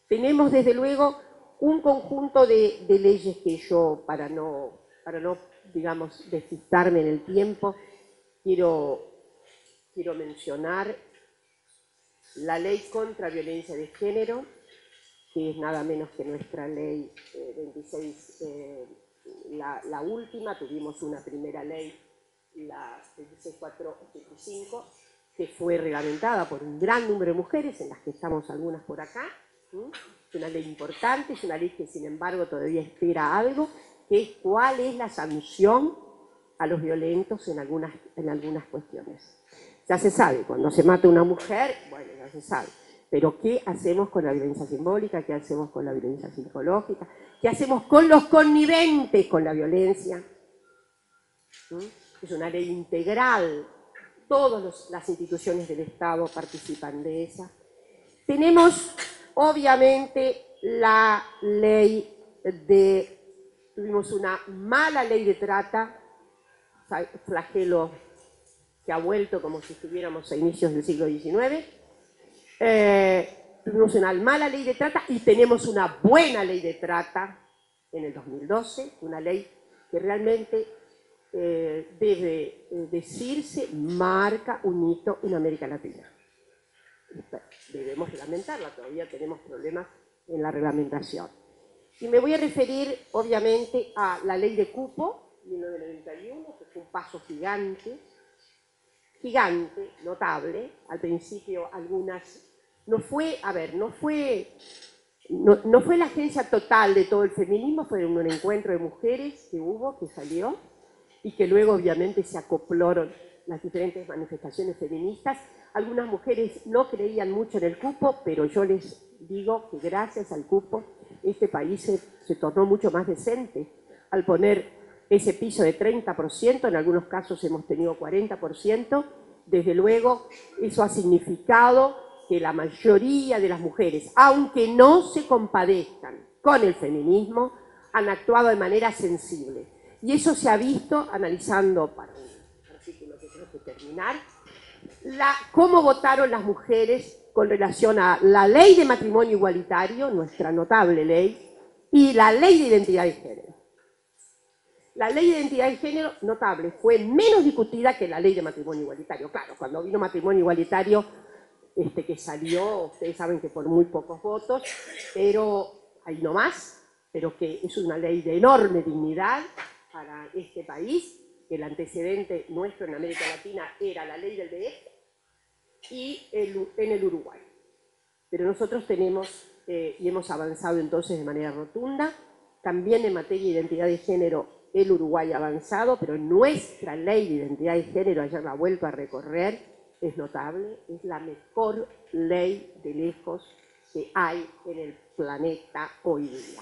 Tenemos, desde luego, un conjunto de leyes que yo, para no, digamos, despistarme en el tiempo, quiero mencionar. La ley contra violencia de género, que es nada menos que nuestra ley 26, la última. Tuvimos una primera ley, la 26485, que fue reglamentada por un gran número de mujeres, en las que estamos algunas por acá. Es una ley importante, es una ley que, sin embargo, todavía espera algo, que es cuál es la sanción a los violentos en algunas cuestiones. Ya se sabe, cuando se mata una mujer, bueno, ya se sabe. Pero ¿qué hacemos con la violencia simbólica? ¿Qué hacemos con la violencia psicológica? ¿Qué hacemos con los conniventes con la violencia? Es una ley integral. Todas las instituciones del Estado participan de esa. Tenemos, obviamente, la ley tuvimos una mala ley de trata, flagelo que ha vuelto como si estuviéramos a inicios del siglo XIX. Tuvimos una mala ley de trata y tenemos una buena ley de trata en el 2012, una ley que realmente debe decirse, marca un hito en América Latina. Debemos lamentarla, todavía tenemos problemas en la reglamentación. Y me voy a referir, obviamente, a la ley de cupo, 1991, que fue un paso gigante, notable. Al principio algunas, no fue no fue la agencia total de todo el feminismo, fue un encuentro de mujeres que hubo, que salió, y que luego obviamente se acoplaron las diferentes manifestaciones feministas. Algunas mujeres no creían mucho en el cupo, pero yo les digo que gracias al cupo este país se tornó mucho más decente. Al poner ese piso de 30%, en algunos casos hemos tenido 40%, desde luego eso ha significado que la mayoría de las mujeres, aunque no se compadezcan con el feminismo, han actuado de manera sensible. Y eso se ha visto analizando, para un artículo que tengo que terminar, cómo votaron las mujeres con relación a la ley de matrimonio igualitario, nuestra notable ley, y la ley de identidad de género. La ley de identidad de género, notable, fue menos discutida que la ley de matrimonio igualitario. Claro, cuando vino matrimonio igualitario, que salió, ustedes saben que por muy pocos votos, pero ahí no más, pero que es una ley de enorme dignidad para este país. El antecedente nuestro en América Latina era la ley del DF y en el Uruguay. Pero nosotros tenemos, y hemos avanzado entonces de manera rotunda, también en materia de identidad de género el Uruguay ha avanzado, pero nuestra ley de identidad de género, ayer la ha vuelto a recorrer, es notable, es la mejor ley de lejos que hay en el planeta hoy día.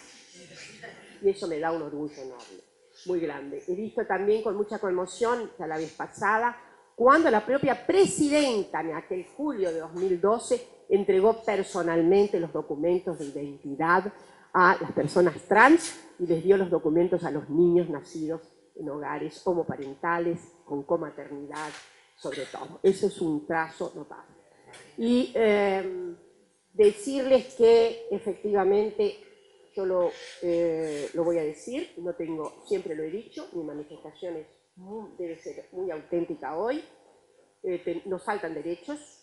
Y eso me da un orgullo enorme, muy grande. He visto también con mucha conmoción, ya la vez pasada, cuando la propia presidenta, en aquel julio de 2012, entregó personalmente los documentos de identidad a las personas trans y les dio los documentos a los niños nacidos en hogares homoparentales, con comaternidad, sobre todo. Eso es un trazo notable. Y decirles que efectivamente, yo lo voy a decir, no tengo, siempre lo he dicho, mi manifestación debe ser muy auténtica hoy, nos faltan derechos.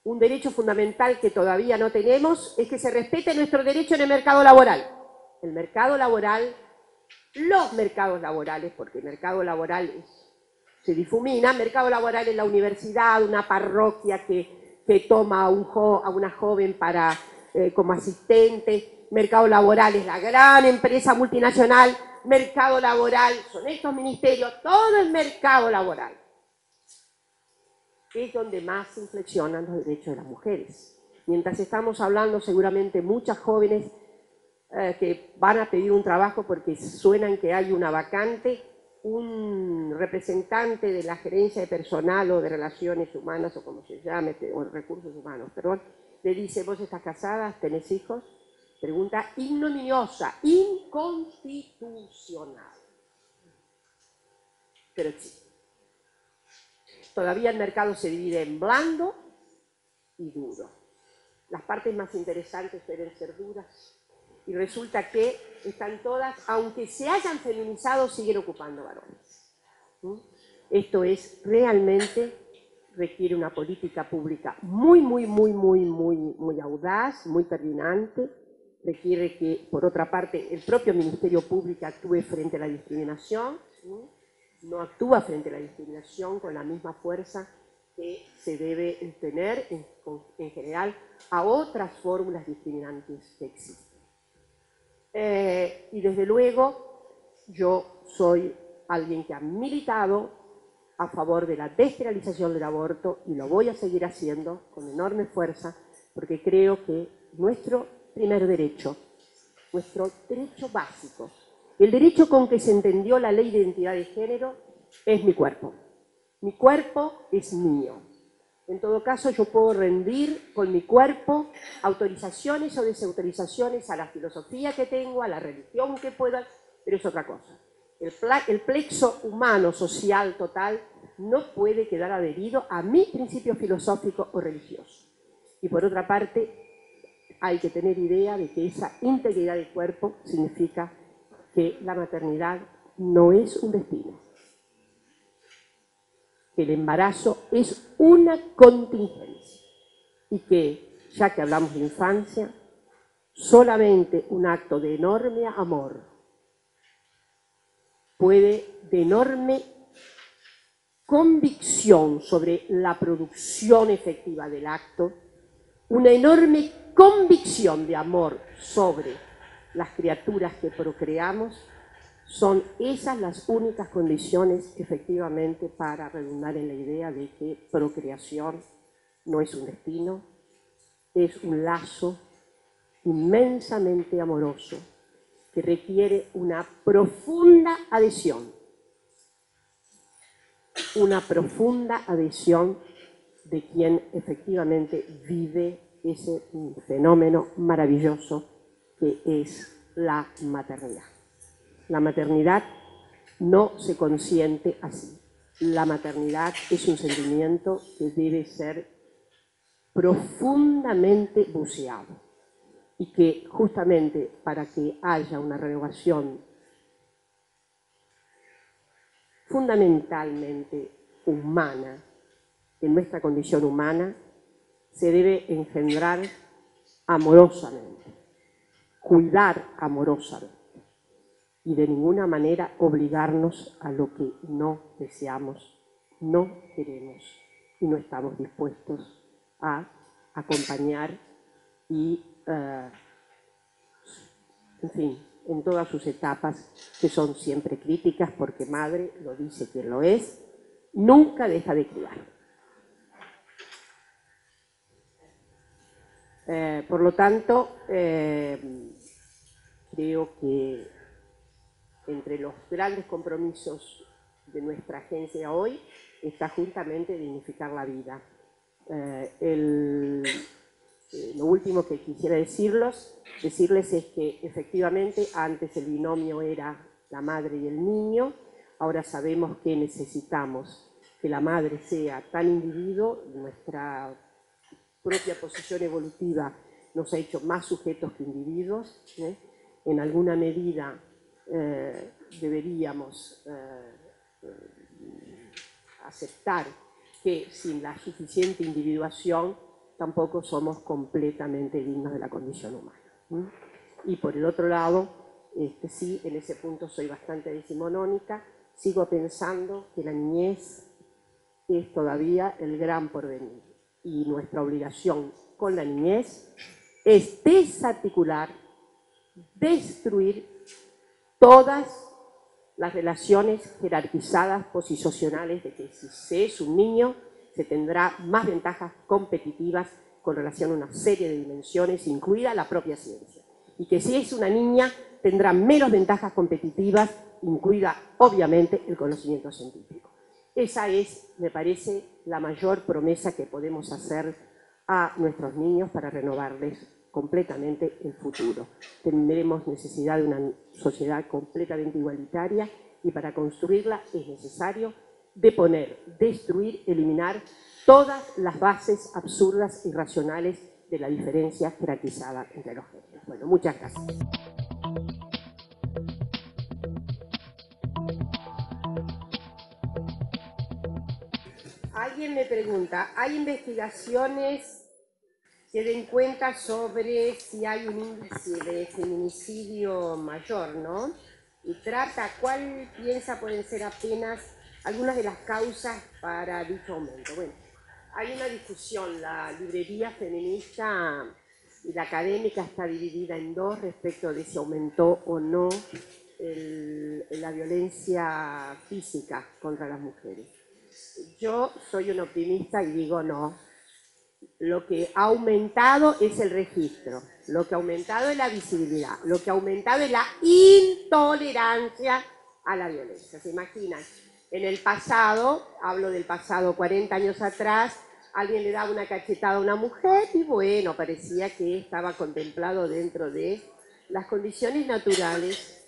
Un derecho fundamental que todavía no tenemos es que se respete nuestro derecho en el mercado laboral. El mercado laboral, los mercados laborales, porque el mercado laboral se difumina, mercado laboral en la universidad, una parroquia que toma a una joven como asistente, mercado laboral es la gran empresa multinacional, mercado laboral son estos ministerios, todo el mercado laboral es donde más se inflexionan los derechos de las mujeres. Mientras estamos hablando, seguramente muchas jóvenes que van a pedir un trabajo porque suenan que hay una vacante, un representante de la gerencia de personal o de relaciones humanas, o como se llame, o recursos humanos, perdón, le dice, ¿vos estás casada? ¿Tenés hijos? Pregunta ignominiosa, inconstitucional. Pero existe. Todavía el mercado se divide en blando y duro. Las partes más interesantes suelen ser duras. Y resulta que están todas, aunque se hayan feminizado, siguen ocupando varones. Esto es realmente, requiere una política pública muy audaz, muy terminante. Requiere que, por otra parte, el propio Ministerio Público actúe frente a la discriminación. No actúa frente a la discriminación con la misma fuerza que se debe tener en general a otras fórmulas discriminantes que existen. Y desde luego yo soy alguien que ha militado a favor de la despenalización del aborto y lo voy a seguir haciendo con enorme fuerza porque creo que nuestro primer derecho, nuestro derecho básico, el derecho con que se entendió la ley de identidad de género es mi cuerpo. Mi cuerpo es mío. En todo caso, yo puedo rendir con mi cuerpo autorizaciones o desautorizaciones a la filosofía que tengo, a la religión que pueda, pero es otra cosa. El plexo humano, social, total, no puede quedar adherido a mi principio filosófico o religioso. Y por otra parte, hay que tener idea de que esa integridad del cuerpo significa que la maternidad no es un destino, que el embarazo es una contingencia y que, ya que hablamos de infancia, solamente un acto de enorme amor puede, de enorme convicción sobre la producción efectiva del acto, una enorme convicción de amor sobre las criaturas que procreamos, son esas las únicas condiciones efectivamente para redundar en la idea de que procreación no es un destino, es un lazo inmensamente amoroso que requiere una profunda adhesión de quien efectivamente vive ese fenómeno maravilloso que es la maternidad. La maternidad no se consiente así. La maternidad es un sentimiento que debe ser profundamente buceado y que justamente para que haya una renovación fundamentalmente humana, en nuestra condición humana, se debe engendrar amorosamente, cuidar amorosamente y de ninguna manera obligarnos a lo que no deseamos, no queremos y no estamos dispuestos a acompañar y, en fin, en todas sus etapas, que son siempre críticas, porque madre, lo dice quien lo es, nunca deja de criar. Por lo tanto, creo que entre los grandes compromisos de nuestra agencia hoy está justamente dignificar la vida. Lo último que quisiera decirles es que efectivamente antes el binomio era la madre y el niño, ahora sabemos que necesitamos que la madre sea tan individuo, nuestra propia posición evolutiva nos ha hecho más sujetos que individuos, en alguna medida deberíamos aceptar que sin la suficiente individuación tampoco somos completamente dignos de la condición humana. Y por el otro lado, sí, en ese punto soy bastante decimonónica, sigo pensando que la niñez es todavía el gran porvenir y nuestra obligación con la niñez es desarticular, destruir todas las relaciones jerarquizadas posicionales de que si se es un niño se tendrá más ventajas competitivas con relación a una serie de dimensiones, incluida la propia ciencia. Y que si es una niña tendrá menos ventajas competitivas, incluida obviamente el conocimiento científico. Esa es, me parece, la mayor promesa que podemos hacer a nuestros niños para renovarles completamente el futuro. Tendremos necesidad de una sociedad completamente igualitaria y para construirla es necesario deponer, destruir, eliminar todas las bases absurdas e irracionales de la diferencia jerarquizada entre los géneros. Bueno, muchas gracias. Alguien me pregunta, ¿hay investigaciones que den cuenta sobre si hay un índice de feminicidio mayor, ¿no? Y trata cuál piensa pueden ser apenas algunas de las causas para dicho aumento. Bueno, hay una discusión, la librería feminista y la académica está dividida en dos respecto de si aumentó o no la violencia física contra las mujeres. Yo soy una optimista y digo no. Lo que ha aumentado es el registro, lo que ha aumentado es la visibilidad, lo que ha aumentado es la intolerancia a la violencia. ¿Se imaginan? En el pasado, hablo del pasado 40 años atrás, alguien le daba una cachetada a una mujer y bueno, parecía que estaba contemplado dentro de las condiciones naturales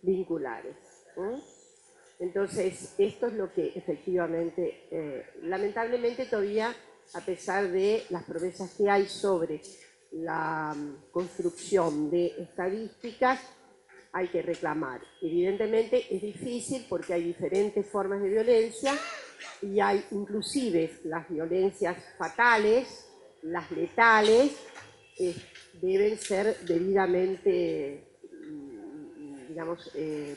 vinculares. Entonces, esto es lo que efectivamente, lamentablemente todavía, a pesar de las promesas que hay sobre la construcción de estadísticas, hay que reclamar. Evidentemente es difícil porque hay diferentes formas de violencia y hay inclusive las violencias fatales, las letales, deben ser debidamente, digamos,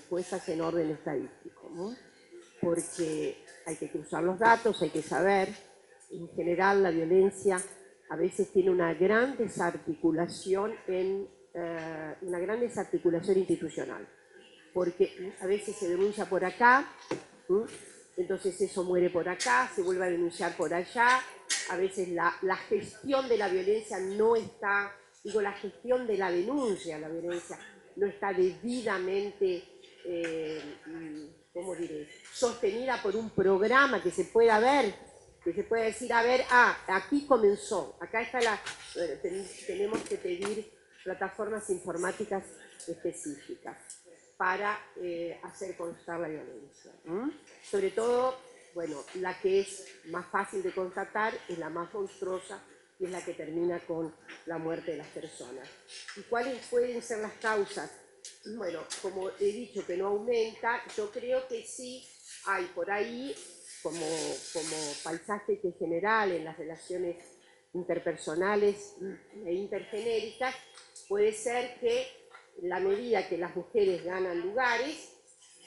puestas en orden estadístico, ¿no? Porque hay que cruzar los datos, hay que saber. En general, la violencia a veces tiene una gran desarticulación institucional, porque a veces se denuncia por acá, entonces eso muere por acá, se vuelve a denunciar por allá, a veces la gestión de la violencia no está, digo, la gestión de la denuncia a la violencia no está debidamente, ¿cómo diré?, sostenida por un programa que se pueda ver, que se pueda decir, a ver, aquí comenzó, acá está tenemos que pedir plataformas informáticas específicas para hacer constar la violencia. Sobre todo, bueno, la que es más fácil de constatar es la más monstruosa y es la que termina con la muerte de las personas. ¿Y cuáles pueden ser las causas? Bueno, como he dicho que no aumenta, yo creo que sí hay por ahí, como paisaje que general en las relaciones interpersonales e intergenéricas, puede ser que en la medida que las mujeres ganan lugares,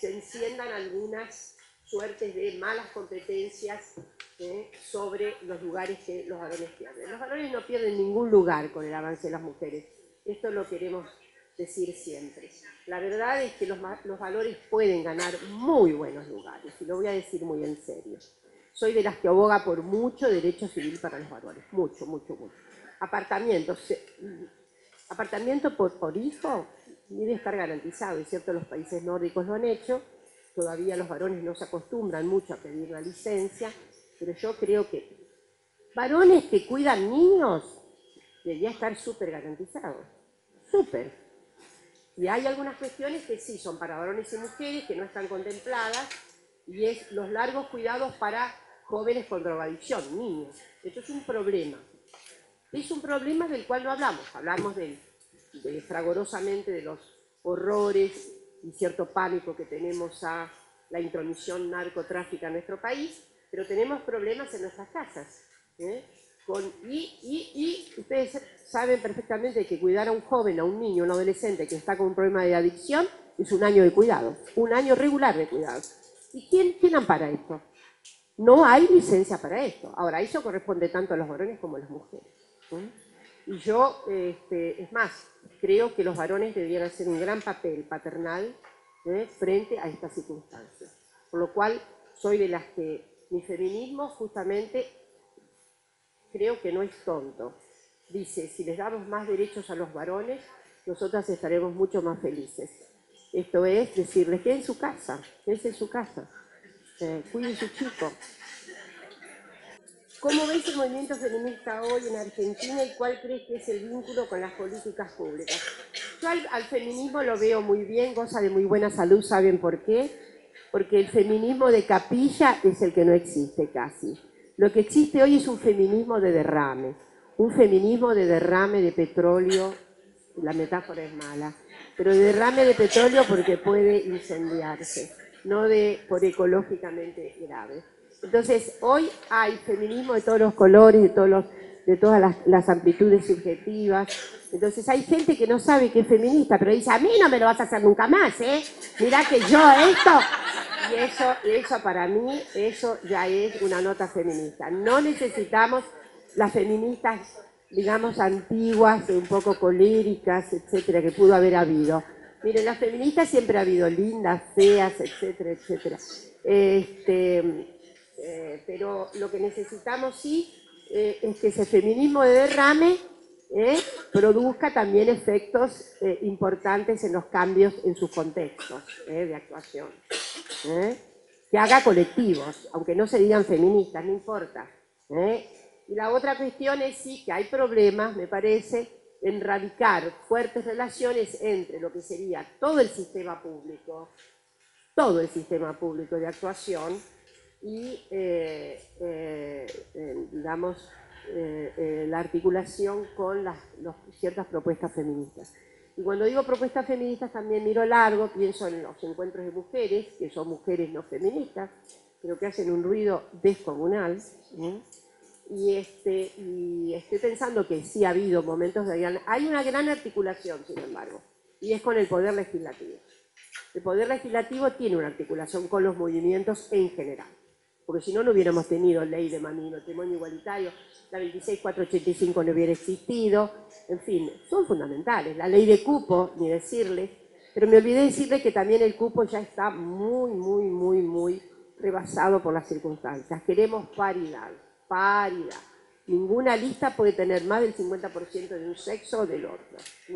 se enciendan algunas suertes de malas competencias sobre los lugares que los varones pierden. Los varones no pierden ningún lugar con el avance de las mujeres. Esto lo queremos decir siempre. La verdad es que los valores pueden ganar muy buenos lugares, y lo voy a decir muy en serio. Soy de las que aboga por mucho derecho civil para los varones, mucho, mucho, mucho. Apartamento por hijo debe estar garantizado, es cierto, los países nórdicos lo han hecho, todavía los varones no se acostumbran mucho a pedir la licencia, pero yo creo que varones que cuidan niños debería estar súper garantizado, súper. Y hay algunas cuestiones que sí son para varones y mujeres, que no están contempladas, y es los largos cuidados para jóvenes con drogadicción, niños. Esto es un problema. Es un problema del cual no hablamos. Hablamos fragorosamente de los horrores y cierto pánico que tenemos a la intromisión narcotráfica en nuestro país, pero tenemos problemas en nuestras casas. Y ustedes saben perfectamente que cuidar a un joven, a un niño, a un adolescente que está con un problema de adicción es un año de cuidado, un año regular de cuidado. ¿Y quién ampara esto? No hay licencia para esto. Ahora, eso corresponde tanto a los varones como a las mujeres. Y yo, es más, creo que los varones deberían hacer un gran papel paternal frente a estas circunstancias. Por lo cual, soy de las que mi feminismo justamente creo que no es tonto. Dice, si les damos más derechos a los varones, nosotras estaremos mucho más felices. Esto es decirles, quédense en su casa, cuiden su chico. ¿Cómo ves el movimiento feminista hoy en Argentina y cuál crees que es el vínculo con las políticas públicas? Yo al feminismo lo veo muy bien, goza de muy buena salud, ¿saben por qué? Porque el feminismo de capilla es el que no existe casi. Lo que existe hoy es un feminismo de derrame de petróleo, la metáfora es mala, pero de derrame de petróleo porque puede incendiarse, no por ecológicamente grave. Entonces, hoy hay feminismo de todos los colores, de todas las amplitudes subjetivas. Entonces, hay gente que no sabe que es feminista, pero dice, a mí no me lo vas a hacer nunca más, Mirá que yo esto... Y eso para mí, eso ya es una nota feminista. No necesitamos las feministas, digamos, antiguas, un poco coléricas, etcétera, que pudo haber habido. Miren, las feministas siempre ha habido lindas, feas, etcétera, etcétera. Pero lo que necesitamos sí es que ese feminismo de derrame produzca también efectos importantes en los cambios en sus contextos de actuación. Que haga colectivos, aunque no se digan feministas, no importa. Y la otra cuestión es sí que hay problemas, me parece, en radicar fuertes relaciones entre lo que sería todo el sistema público de actuación y, digamos, la articulación con ciertas propuestas feministas. Y cuando digo propuestas feministas también miro largo, pienso en los encuentros de mujeres, que son mujeres no feministas, pero que hacen un ruido descomunal. Y estoy pensando que sí ha habido momentos de hay una gran articulación, sin embargo, y es con el poder legislativo. El poder legislativo tiene una articulación con los movimientos en general. porque si no, no hubiéramos tenido ley de matrimonio igualitario, la 26485 no hubiera existido, en fin, son fundamentales. La ley de cupo, ni decirles, pero me olvidé decirles que también el cupo ya está muy rebasado por las circunstancias. Queremos paridad, paridad. Ninguna lista puede tener más del 50% de un sexo o del otro. ¿Sí?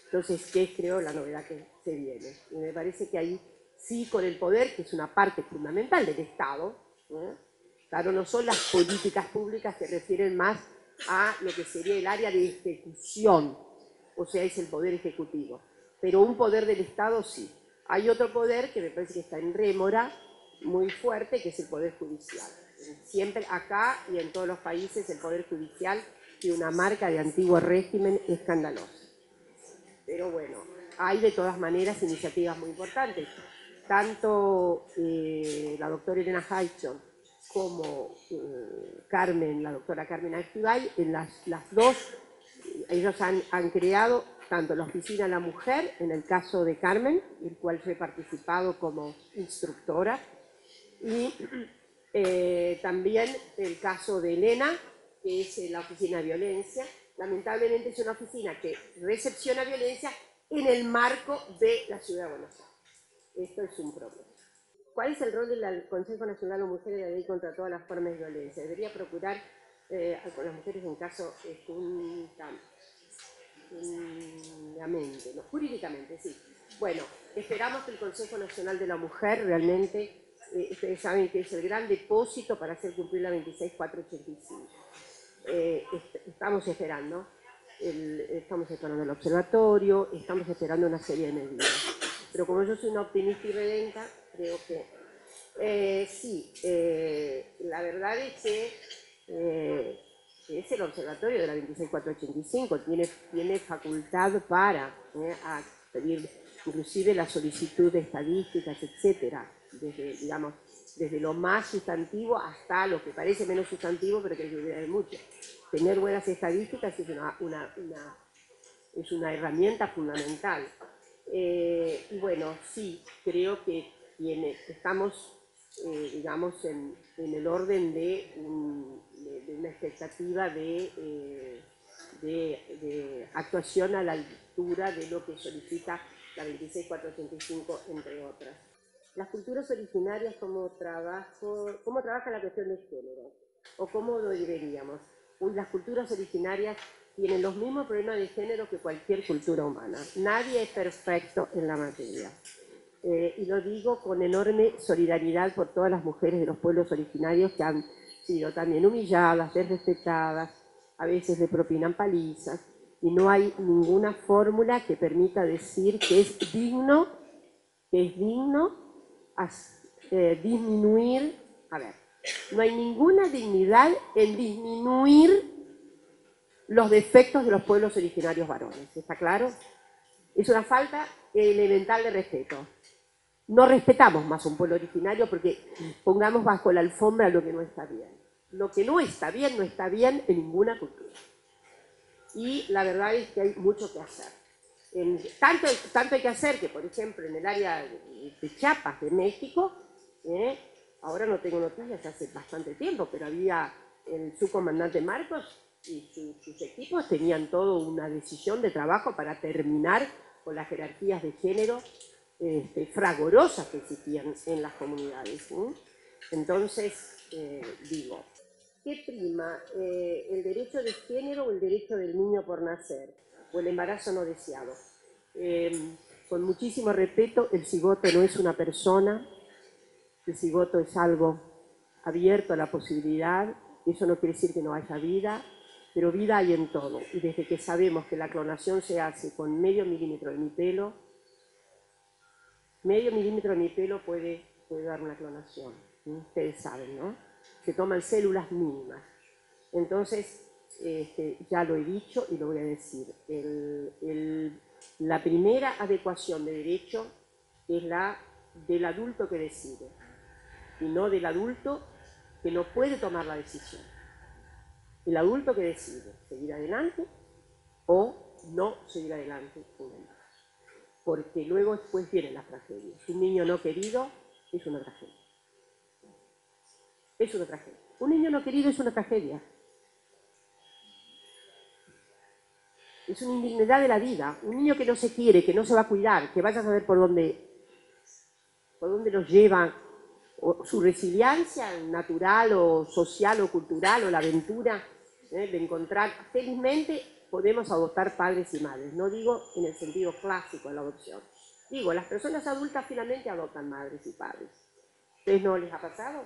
Entonces, ¿qué es, creo, la novedad que se viene? Y me parece que ahí sí, con el poder, que es una parte fundamental del Estado, ¿eh? Claro, no son las políticas públicas que refieren más a lo que sería el área de ejecución, o sea, es el poder ejecutivo. Pero un poder del Estado sí. Hay otro poder que me parece que está en rémora, muy fuerte, que es el poder judicial. Siempre acá y en todos los países el poder judicial tiene una marca de antiguo régimen escandalosa. Pero bueno, hay de todas maneras iniciativas muy importantes. Tanto la doctora Elena Haichon como la doctora Carmen Actibay, en las dos, ellos han creado tanto la Oficina de la Mujer, en el caso de Carmen, el cual yo he participado como instructora, y también el caso de Elena, que es la Oficina de Violencia. Lamentablemente es una oficina que recepciona violencia en el marco de la Ciudad de Buenos Aires. Esto es un problema. ¿Cuál es el rol del Consejo Nacional de Mujeres de la Ley contra todas las formas de violencia? Debería procurar con las mujeres en caso jurídicamente, sí. Bueno, esperamos que el Consejo Nacional de la Mujer realmente, ustedes saben que es el gran depósito para hacer cumplir la 26485. Estamos esperando el observatorio, estamos esperando una serie de medidas. Pero como yo soy una optimista y redenta, creo que sí, la verdad es que es el observatorio de la 26485, tiene facultad para pedir inclusive la solicitud de estadísticas, etcétera, desde lo más sustantivo hasta lo que parece menos sustantivo, pero que ayuda mucho. Tener buenas estadísticas es una herramienta fundamental. Y bueno, sí, creo que estamos, digamos, en el orden de una expectativa de actuación a la altura de lo que solicita la 26485, entre otras. Las culturas originarias, ¿cómo trabaja la cuestión de género? ¿O cómo lo deberíamos? Las culturas originarias tienen los mismos problemas de género que cualquier cultura humana. Nadie es perfecto en la materia. Y lo digo con enorme solidaridad por todas las mujeres de los pueblos originarios que han sido también humilladas, desrespetadas, a veces le propinan palizas, y no hay ninguna fórmula que permita decir que es digno disminuir, no hay ninguna dignidad en disminuir los defectos de los pueblos originarios varones, ¿está claro? Es una falta elemental de respeto. No respetamos más un pueblo originario porque pongamos bajo la alfombra lo que no está bien. Lo que no está bien en ninguna cultura. Y la verdad es que hay mucho que hacer. Tanto hay que hacer que, por ejemplo, en el área de Chiapas, de México, ahora no tengo noticias hace bastante tiempo, pero había el subcomandante Marcos y sus equipos tenían toda una decisión de trabajo para terminar con las jerarquías de género fragorosas que existían en las comunidades. Entonces, digo, ¿qué prima? ¿El derecho de género o el derecho del niño por nacer? ¿O el embarazo no deseado? Con muchísimo respeto, el cigoto no es una persona, el cigoto es algo abierto a la posibilidad, eso no quiere decir que no haya vida, pero vida hay en todo. Y desde que sabemos que la clonación se hace con medio milímetro de mi pelo puede dar una clonación. Ustedes saben, ¿no? Se toman células mínimas. Entonces, ya lo he dicho y lo voy a decir. La primera adecuación de derecho es la del adulto que decide y no del adulto que no puede tomar la decisión. El adulto que decide seguir adelante o no seguir adelante con un embarazo. Porque luego después vienen las tragedias. Un niño no querido es una tragedia. es una tragedia. Un niño no querido es una tragedia. Es una indignidad de la vida. Un niño que no se quiere, que no se va a cuidar, que vaya a saber por dónde nos lleva o su resiliencia natural o social o cultural o la aventura de encontrar. Felizmente podemos adoptar padres y madres. No digo en el sentido clásico de la adopción. Digo, las personas adultas finalmente adoptan madres y padres. ¿Ustedes no les ha pasado?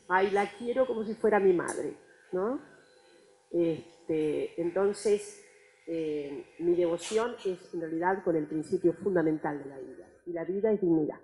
Ay, la quiero como si fuera mi madre, ¿no? Entonces, mi devoción es en realidad con el principio fundamental de la vida. Y la vida es dignidad.